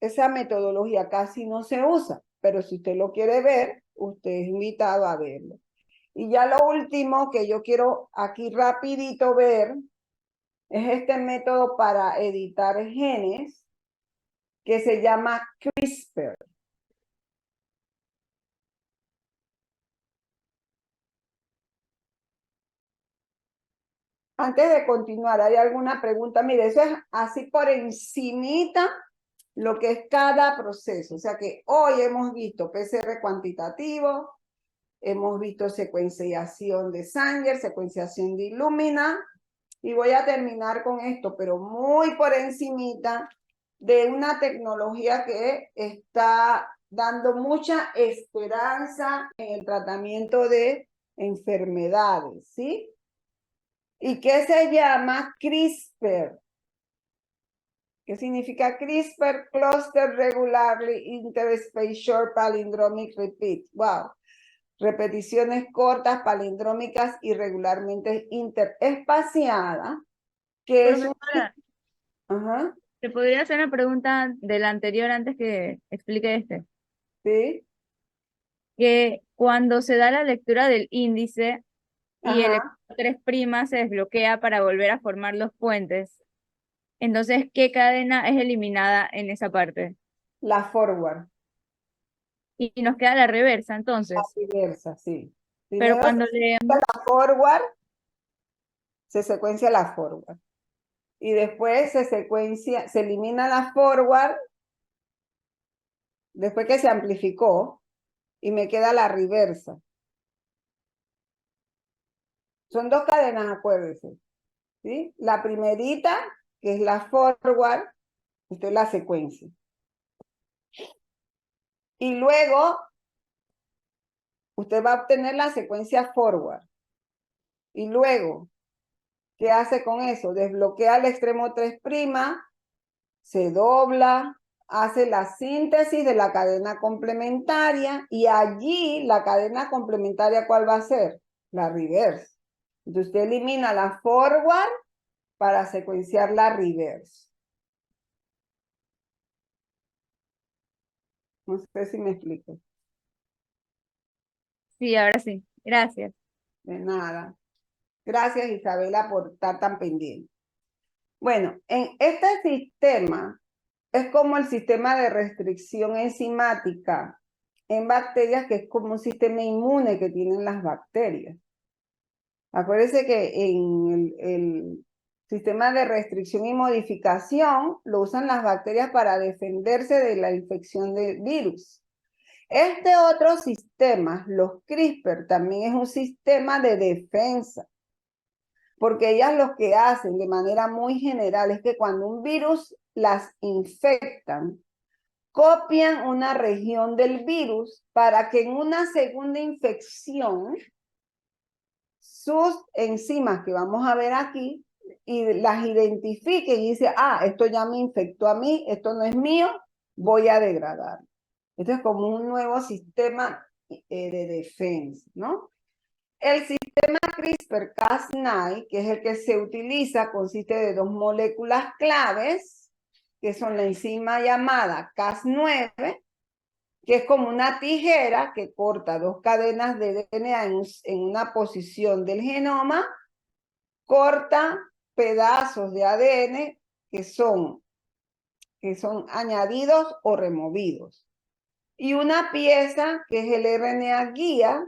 esa metodología casi no se usa. Pero si usted lo quiere ver, usted es invitado a verlo. Y ya lo último que yo quiero aquí rapidito ver es este método para editar genes que se llama CRISPR. Antes de continuar, ¿hay alguna pregunta? Mire, eso es así por encimita lo que es cada proceso. O sea que hoy hemos visto PCR cuantitativo, hemos visto secuenciación de Sanger, secuenciación de Illumina, y voy a terminar con esto, pero muy por encimita de una tecnología que está dando mucha esperanza en el tratamiento de enfermedades, ¿sí? ¿Y qué se llama CRISPR? ¿Qué significa CRISPR? Cluster Regularly Interspace Short Palindromic Repeat. Wow. Repeticiones cortas, palindrómicas y regularmente interespaciadas, que es un... Profesora, Ajá, ¿te podría hacer una pregunta de la anterior antes que explique este? sí, Que cuando se da la lectura del índice y el ajá, 3' se desbloquea para volver a formar los puentes, entonces, ¿qué cadena es eliminada en esa parte? la forward, Y nos queda la reversa, la entonces. diversa, sí. Pero Primero cuando leemos, la forward, se secuencia la forward. Y después se elimina la forward, después que se amplificó, y me queda la reversa. Son dos cadenas, acuérdense, ¿sí? La primerita, que es la forward, esto es la secuencia. Y luego, usted va a obtener la secuencia forward. Y luego, ¿Qué hace con eso? Desbloquea el extremo 3', se dobla, hace la síntesis de la cadena complementaria y allí la cadena complementaria, ¿cuál va a ser? La reverse. Entonces usted elimina la forward para secuenciar la reverse. No sé si me explico. Sí, ahora sí. Gracias. De nada. Gracias, Isabela, por estar tan pendiente. Bueno, en este sistema es como el sistema de restricción enzimática en bacterias, que es como un sistema inmune que tienen las bacterias. Acuérdense que en el sistema de restricción y modificación lo usan las bacterias para defenderse de la infección de virus. Este otro sistema, los CRISPR, también es un sistema de defensa, porque ellas lo que hacen de manera muy general es que cuando un virus las infectan, copian una región del virus para que en una segunda infección sus enzimas que vamos a ver aquí y las identifiquen y dice, ah, esto ya me infectó a mí, esto no es mío, voy a degradar. Esto es como un nuevo sistema de defensa, ¿no? El sistema CRISPR-Cas9, que es el que se utiliza, consiste de dos moléculas claves, que son la enzima llamada Cas9, que es como una tijera que corta dos cadenas de DNA en una posición del genoma, corta pedazos de ADN que son añadidos o removidos. Y una pieza que es el RNA guía,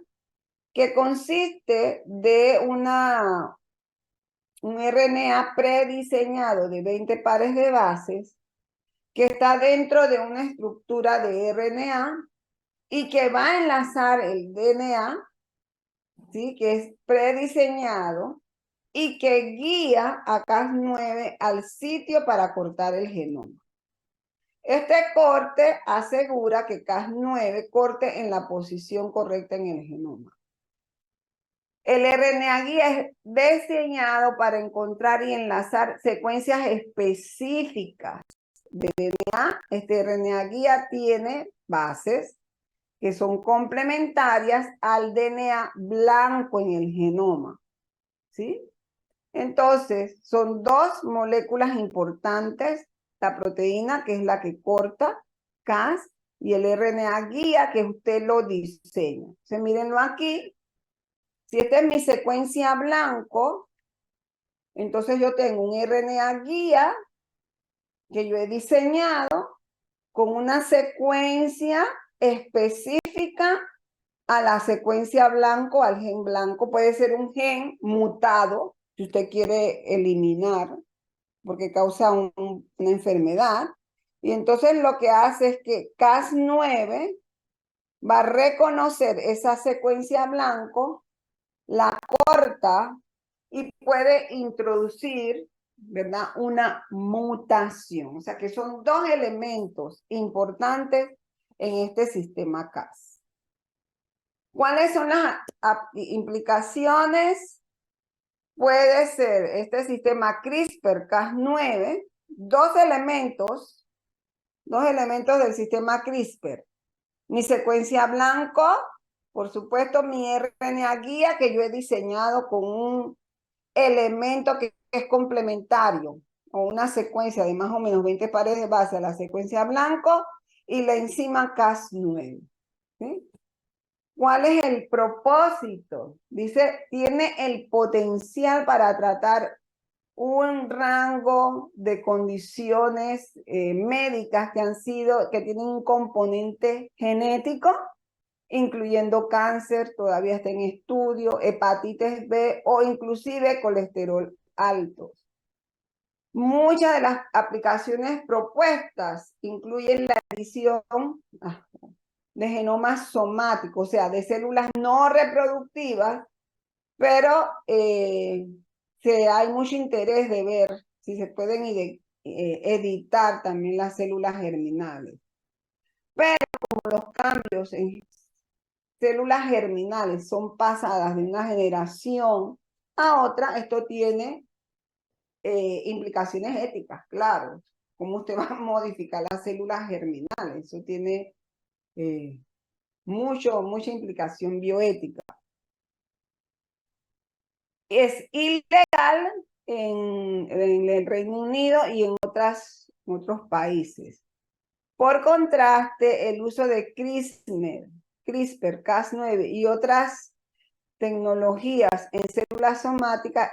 que consiste de un RNA prediseñado de 20 pares de bases, que está dentro de una estructura de RNA y que va a enlazar el DNA, ¿sí? Que es prediseñado y que guía a Cas9 al sitio para cortar el genoma. Este corte asegura que Cas9 corte en la posición correcta en el genoma. El RNA guía es diseñado para encontrar y enlazar secuencias específicas de DNA. Este RNA guía tiene bases que son complementarias al DNA blanco en el genoma, ¿sí? Entonces, son dos moléculas importantes, la proteína, que es la que corta, Cas, y el RNA guía, que usted lo diseña. Entonces, mírenlo aquí. Si esta es mi secuencia blanco, entonces yo tengo un RNA guía que yo he diseñado con una secuencia específica a la secuencia blanco, al gen blanco. Puede ser un gen mutado, si usted quiere eliminar, porque causa una enfermedad. Y entonces lo que hace es que Cas9 va a reconocer esa secuencia blanco, la corta y puede introducir, ¿verdad?, una mutación. O sea que son dos elementos importantes en este sistema Cas. ¿Cuáles son las implicaciones? Puede ser este sistema CRISPR-Cas9, dos elementos del sistema CRISPR. Mi secuencia blanco, por supuesto, mi RNA guía que yo he diseñado con un elemento que es complementario, o una secuencia de más o menos 20 pares de base a la secuencia blanco y la enzima Cas9. ¿Sí? ¿Cuál es el propósito? Dice, tiene el potencial para tratar un rango de condiciones médicas que tienen un componente genético, incluyendo cáncer, todavía está en estudio, hepatitis B o inclusive colesterol alto. Muchas de las aplicaciones propuestas incluyen la edición de genomas somáticos, o sea, de células no reproductivas, pero hay mucho interés de ver si se pueden editar también las células germinales. Pero como los cambios en células germinales son pasadas de una generación a otra, esto tiene implicaciones éticas, claro. Cómo usted va a modificar las células germinales. Eso tiene mucha implicación bioética. Es ilegal en el Reino Unido y en otros países. Por contraste, el uso de CRISPR-Cas9 y otras tecnologías en células somáticas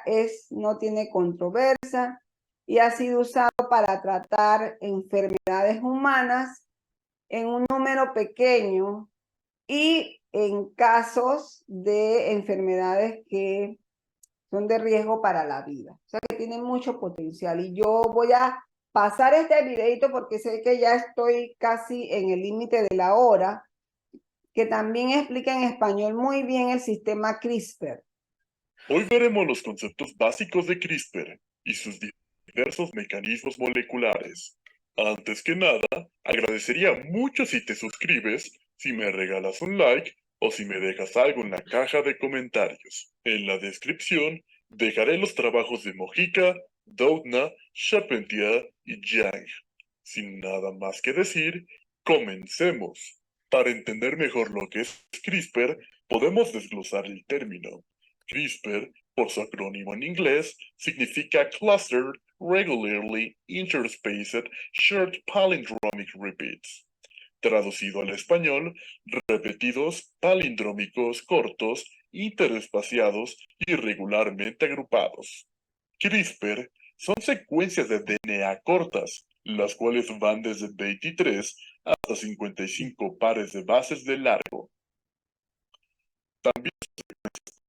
no tiene controversia y ha sido usado para tratar enfermedades humanas en un número pequeño y en casos de enfermedades que son de riesgo para la vida. O sea que tiene mucho potencial y yo voy a pasar este videito porque sé que ya estoy casi en el límite de la hora, que también explica en español muy bien el sistema CRISPR. Hoy veremos los conceptos básicos de CRISPR y sus diversos mecanismos moleculares. Antes que nada, agradecería mucho si te suscribes, si me regalas un like o si me dejas algo en la caja de comentarios. En la descripción dejaré los trabajos de Mojica, Doudna, Charpentier y Yang. Sin nada más que decir, comencemos. Para entender mejor lo que es CRISPR, podemos desglosar el término. CRISPR, por su acrónimo en inglés, significa Clustered Regularly Interspaced Short Palindromic Repeats. Traducido al español, repetidos palindrómicos cortos, interespaciados y regularmente agrupados. CRISPR son secuencias de DNA cortas, las cuales van desde 23 hasta 55 pares de bases de largo. También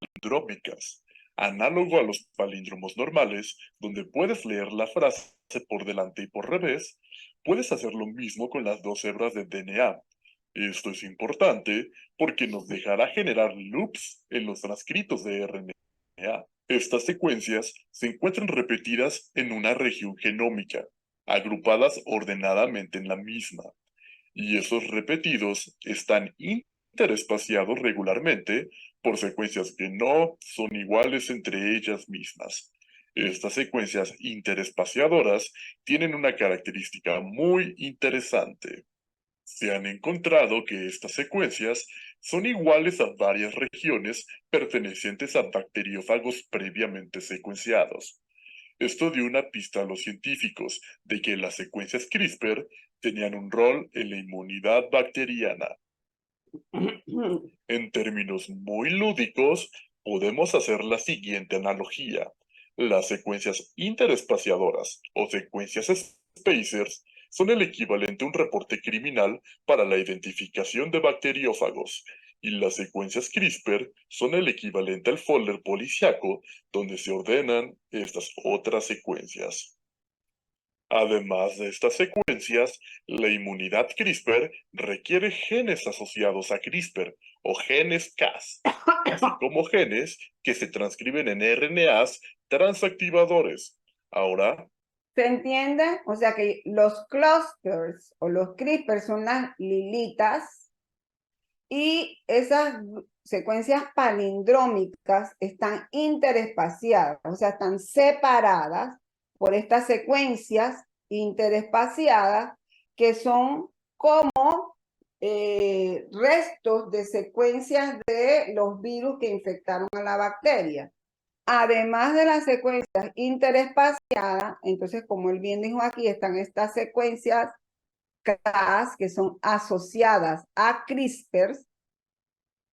palindrómicas, análogo a los palíndromos normales, donde puedes leer la frase por delante y por revés, puedes hacer lo mismo con las dos hebras de DNA. Esto es importante porque nos dejará generar loops en los transcritos de RNA. Estas secuencias se encuentran repetidas en una región genómica, agrupadas ordenadamente en la misma, y esos repetidos están interespaciados regularmente por secuencias que no son iguales entre ellas mismas. Estas secuencias interespaciadoras tienen una característica muy interesante. Se han encontrado que estas secuencias son iguales a varias regiones pertenecientes a bacteriófagos previamente secuenciados. Esto dio una pista a los científicos de que las secuencias CRISPR tenían un rol en la inmunidad bacteriana. En términos muy lúdicos, podemos hacer la siguiente analogía. Las secuencias interespaciadoras o secuencias spacers son el equivalente a un reporte criminal para la identificación de bacteriófagos, y las secuencias CRISPR son el equivalente al folder policíaco donde se ordenan estas otras secuencias. Además de estas secuencias, la inmunidad CRISPR requiere genes asociados a CRISPR o genes Cas, así como genes que se transcriben en RNAs transactivadores. Ahora, ¿se entiende? O sea que los clusters o los CRISPR son las lilitas y esas secuencias palindrómicas están interespaciadas, o sea, están separadas por estas secuencias interespaciadas que son como restos de secuencias de los virus que infectaron a la bacteria. Además de las secuencias interespaciadas, entonces, como él bien dijo aquí, están estas secuencias Cas que son asociadas a CRISPR,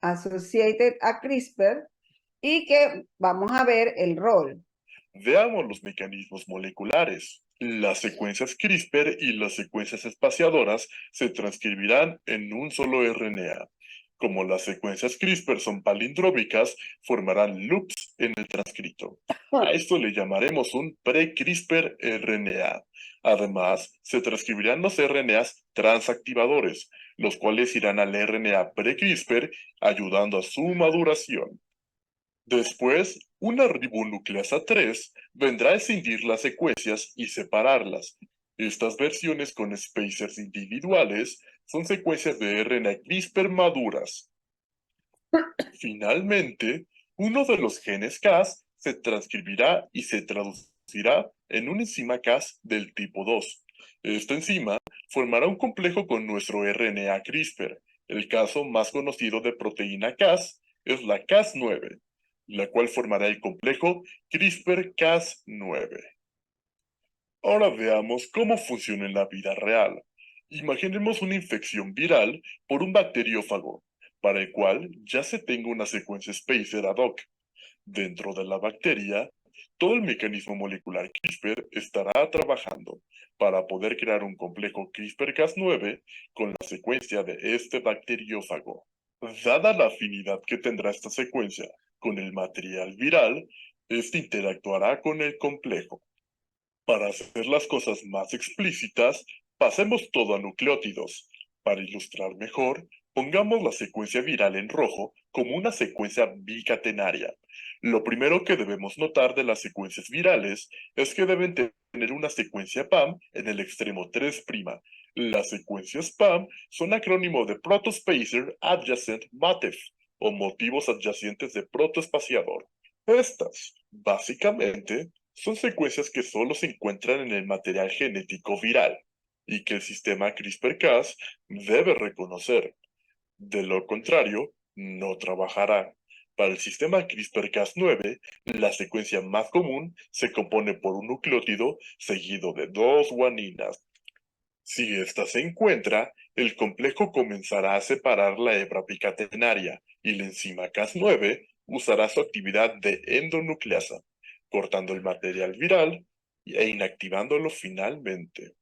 associated a CRISPR, y que vamos a ver el rol. veamos los mecanismos moleculares. Las secuencias CRISPR y las secuencias espaciadoras se transcribirán en un solo RNA. Como las secuencias CRISPR son palindrómicas, formarán loops en el transcrito. A esto le llamaremos un pre-CRISPR RNA. Además, se transcribirán los RNAs transactivadores, los cuales irán al RNA pre-CRISPR, ayudando a su maduración. Después, una ribonucleasa 3 vendrá a escindir las secuencias y separarlas. Estas versiones con spacers individuales son secuencias de RNA CRISPR maduras. Finalmente, uno de los genes Cas se transcribirá y se traducirá convertirá en una enzima Cas del tipo 2. Esta enzima formará un complejo con nuestro RNA CRISPR. El caso más conocido de proteína Cas es la Cas9, la cual formará el complejo CRISPR-Cas9. Ahora veamos cómo funciona en la vida real. Imaginemos una infección viral por un bacteriófago, para el cual ya se tenga una secuencia spacer ad hoc. Dentro de la bacteria, todo el mecanismo molecular CRISPR estará trabajando para poder crear un complejo CRISPR-Cas9 con la secuencia de este bacteriófago. Dada la afinidad que tendrá esta secuencia con el material viral, este interactuará con el complejo. Para hacer las cosas más explícitas, pasemos todo a nucleótidos. Para ilustrar mejor, pongamos la secuencia viral en rojo como una secuencia bicatenaria. Lo primero que debemos notar de las secuencias virales es que deben tener una secuencia PAM en el extremo 3'. Las secuencias PAM son acrónimo de Protospacer Adjacent Motif, o motivos adyacentes de protoespaciador. Estas, básicamente, son secuencias que solo se encuentran en el material genético viral y que el sistema CRISPR-Cas debe reconocer. De lo contrario, no trabajará. Para el sistema CRISPR-Cas9, la secuencia más común se compone por un nucleótido seguido de 2 guaninas. Si ésta se encuentra, el complejo comenzará a separar la hebra bicatenaria y la enzima Cas9 usará su actividad de endonucleasa, cortando el material viral e inactivándolo finalmente.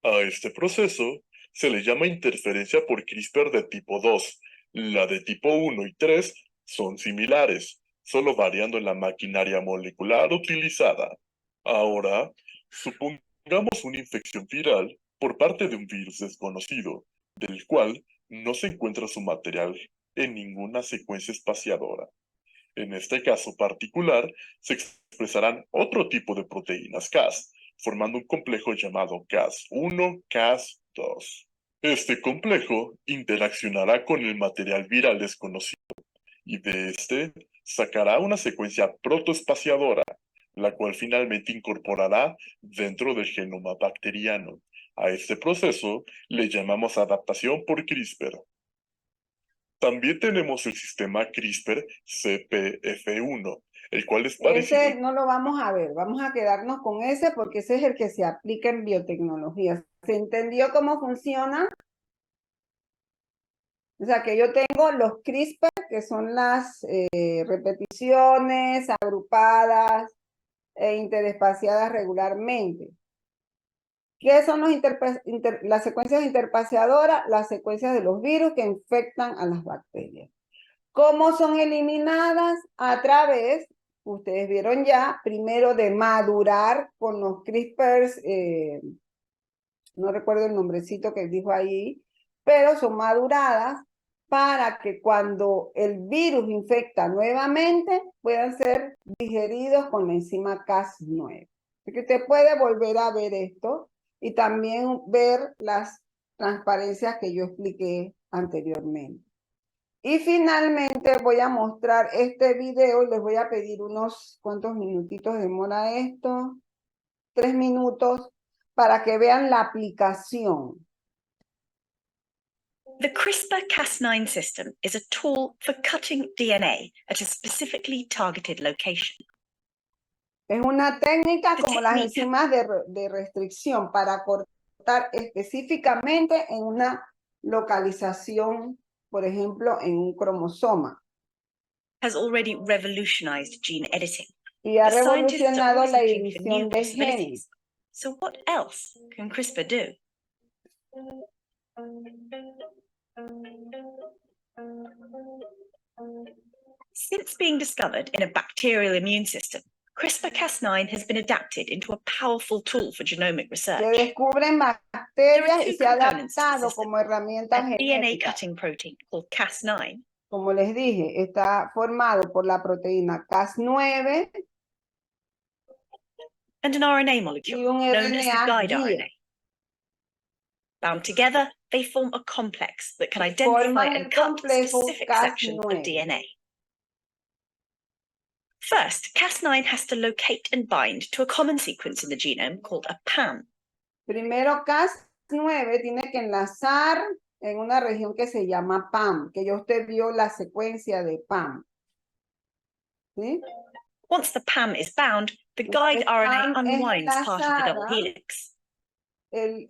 A este proceso se le llama interferencia por CRISPR de tipo 2. La de tipo 1 y 3 son similares, solo variando en la maquinaria molecular utilizada. Ahora, supongamos una infección viral por parte de un virus desconocido, del cual no se encuentra su material en ninguna secuencia espaciadora. En este caso particular, se expresarán otro tipo de proteínas Cas, formando un complejo llamado Cas1, Cas2. Este complejo interaccionará con el material viral desconocido y de este sacará una secuencia protoespaciadora, la cual finalmente incorporará dentro del genoma bacteriano. A este proceso le llamamos adaptación por CRISPR. También tenemos el sistema CRISPR-CPF1, el cual es parecido. Ese no lo vamos a ver, vamos a quedarnos con ese porque ese es el que se aplica en biotecnología. ¿Se entendió cómo funciona? O sea que yo tengo los CRISPR, que son las repeticiones agrupadas e interespaciadas regularmente. ¿Qué son las secuencias interpaciadoras? Las secuencias de los virus que infectan a las bacterias. ¿Cómo son eliminadas? A través, ustedes vieron ya, primero de madurar con los CRISPRs, no recuerdo el nombrecito que dijo ahí, pero son maduradas para que cuando el virus infecta nuevamente puedan ser digeridos con la enzima Cas9. Así que usted puede volver a ver esto y también ver las transparencias que yo expliqué anteriormente. Y finalmente voy a mostrar este video y les voy a pedir unos cuantos minutitos, demora esto, 3 minutos, para que vean la aplicación. The CRISPR-Cas9 system is a tool for cutting DNA at a specifically targeted location. Es una técnica como las Technique. enzimas de restricción para cortar específicamente en una localización, por ejemplo, en un cromosoma. Has already revolutionized gene editing. Y ha But scientists are revolucionado always la looking for new edición de genes. possibilities. So what else can CRISPR do? Since being discovered in a bacterial immune system, CRISPR-Cas9 has been adapted into a powerful tool for genomic Se research. descubren bacterias y two se ha components to the adaptado system. como herramienta A DNA genética. cutting protein called Cas9 Como les dije, está formado por la proteína Cas9 and an RNA molecule y un known as the RNA guide guía. RNA. Bound together, they form a complex that can identify Forman and el cut complejo specific sections of Cas9. DNA. First, Cas9 has to locate and bind to a common sequence in the genome called a PAM. Primero, Cas9 tiene que enlazar en una región que se llama PAM, que ya usted vio la secuencia de PAM. ¿Sí? Once the PAM is bound, the Una guide vez RNA PAM es unwinds part of the double enlazada, helix. El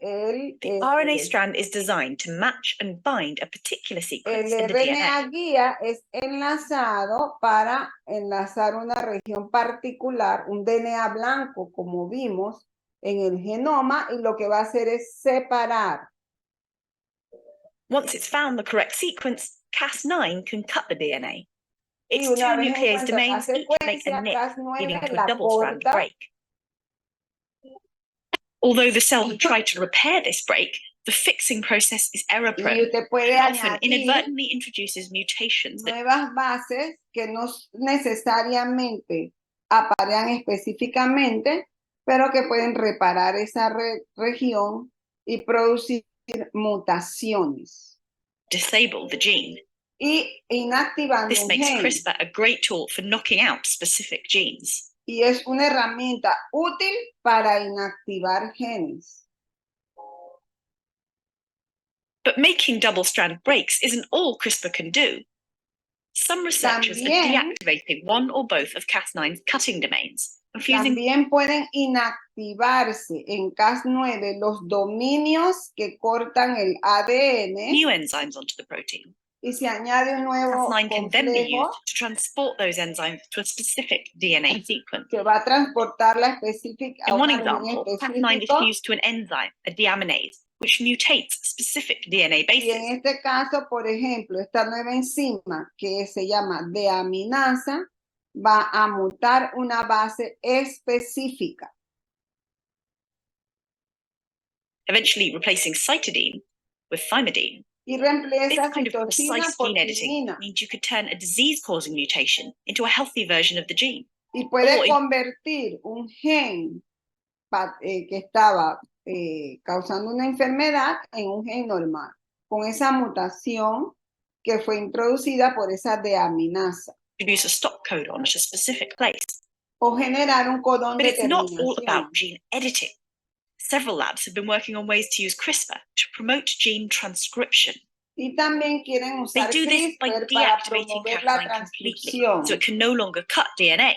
The RNA strand is designed to match and bind a particular sequence in the DNA. RNA guía es enlazado para enlazar una región particular, un DNA blanco, como vimos en el genoma, y lo que va a hacer es separar. Once it's found the correct sequence, Cas9 can cut the DNA. Y Its una two vez nuclease encuentra la domains each make a secuencia, nip, leading Cas9 to a la double-strand corta. break. Although the cell will try to repair this break, the fixing process is Y error-prone usted puede and often añadir inadvertently introduces mutations that nuevas bases que no necesariamente aparean específicamente, pero que pueden reparar esa región y producir mutaciones. disable the gene. Y inactivando This un makes gen. CRISPR a great tool for knocking out specific genes. Y es una herramienta útil para inactivar genes. But making double-strand breaks isn't all CRISPR can do. Some researchers are También- deactivating one or both of Cas9's cutting domains and fusing También pueden inactivarse en Cas9 los dominios que cortan el ADN new enzymes onto the protein. y se añade un nuevo Cas9 can then be complejo used to transport those enzymes to a specific DNA sequence. que va a transportar la específica a In one una región example, Cas9 is específica. fused to an enzyme, a deaminase, which mutates specific DNA Y en bases. este caso, por ejemplo, esta nueva enzima que se llama deaminasa va a mutar una base específica. Eventually replacing cytidine with thymidine. Y This reemplaza kind of citosina precise por gene editing timina. means you could turn a disease-causing mutation into a healthy version of the gene. Y puede Hoy- convertir un gen que estaba causando una enfermedad en un gen normal, con esa mutación que fue introducida por esa deaminasa. Produce a stop codon at a specific place. O generar un codón But de it's not all terminación. about gene editing. Several labs have been working on ways to use CRISPR to promote gene transcription. Y también quieren They usar do this by CRISPR para deactivating promover la Cas9 completely, transcripción. so it can no longer cut DNA.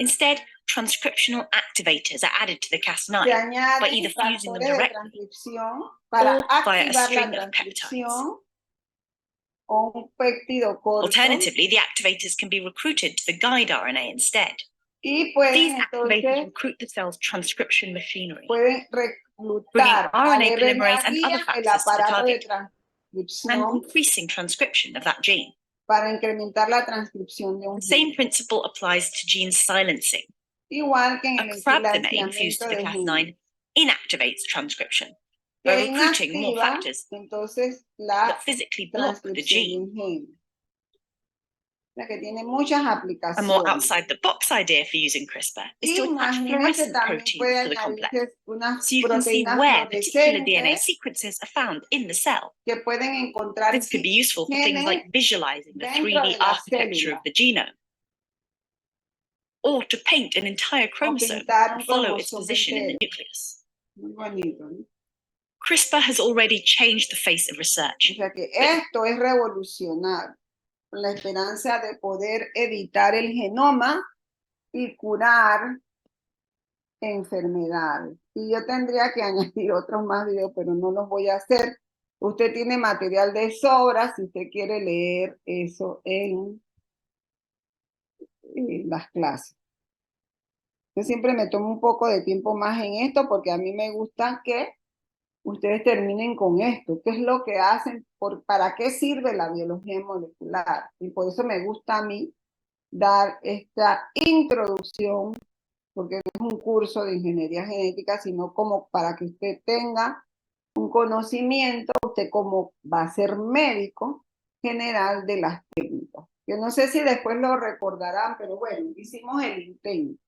Instead, transcriptional activators are added to the Se Cas9 by either añaden fusing them factores de directly transcripción para or via a activar la string of transcripción o un péptido corto. Alternatively, the activators can be recruited to the guide RNA instead. Y pueden These activators entonces recruit the cell's transcription machinery. pueden reclutar al RNA polymerase RNA and guía other el factors to the aparato de target, and transcripción increasing transcription of that gene. para incrementar la transcripción de un The same gen. principle applies to gene silencing. Igual que en A el Crab domain fused silenciamiento to the de Cas9 genes. inactivates transcription by Que recruiting more inactiva factors entonces la that physically block the transcripción de gene. un gen. O sea que tiene muchas A more aplicaciones. outside-the-box idea for using CRISPR is to attach Imagínese fluorescent también proteins puede to the complex, añadirse unas so you can see proteínas where particular DNA fluorescentes sequences are found in the cell. que pueden encontrar This could be useful for things genes like visualizing the dentro 3D de la architecture célula. of the genome, or to paint an entire o chromosome pintar un and follow its cromosoma position in the entero. nucleus. Muy bonito, ¿no? CRISPR has already changed the face of research. O sea que esto es revolucionario, con la esperanza de poder editar el genoma y curar enfermedades. Y yo tendría que añadir otros más videos, pero no los voy a hacer. Usted tiene material de sobra si usted quiere leer eso en las clases. Yo siempre me tomo un poco de tiempo más en esto porque a mí me gusta que ustedes terminen con esto. ¿Qué es lo que hacen? ¿Para qué sirve la biología molecular? Y por eso me gusta a mí dar esta introducción, porque no es un curso de ingeniería genética, sino como para que usted tenga un conocimiento, usted como va a ser médico general de las técnicas. Yo no sé si después lo recordarán, pero bueno, hicimos el intento.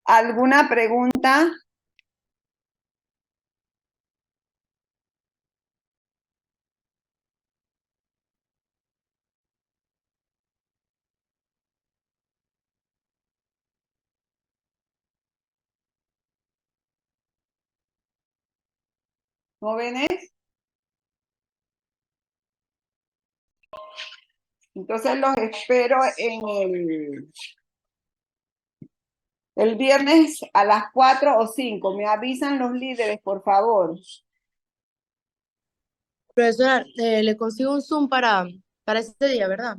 ¿Alguna pregunta? jóvenes. Entonces los espero en el viernes a las 4 o 5. Me avisan los líderes, por favor. Profesora, le consigo un Zoom para ese día, ¿verdad?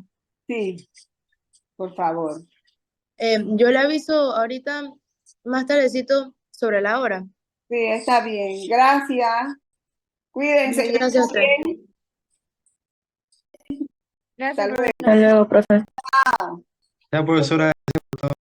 Sí, por favor. Yo le aviso ahorita más tardecito sobre la hora. Sí, está bien. Gracias. Cuídense. Muchas gracias a usted. Gracias, Hasta profesora. luego. Hasta luego, profesor. Ya, profesora, gracias por todo.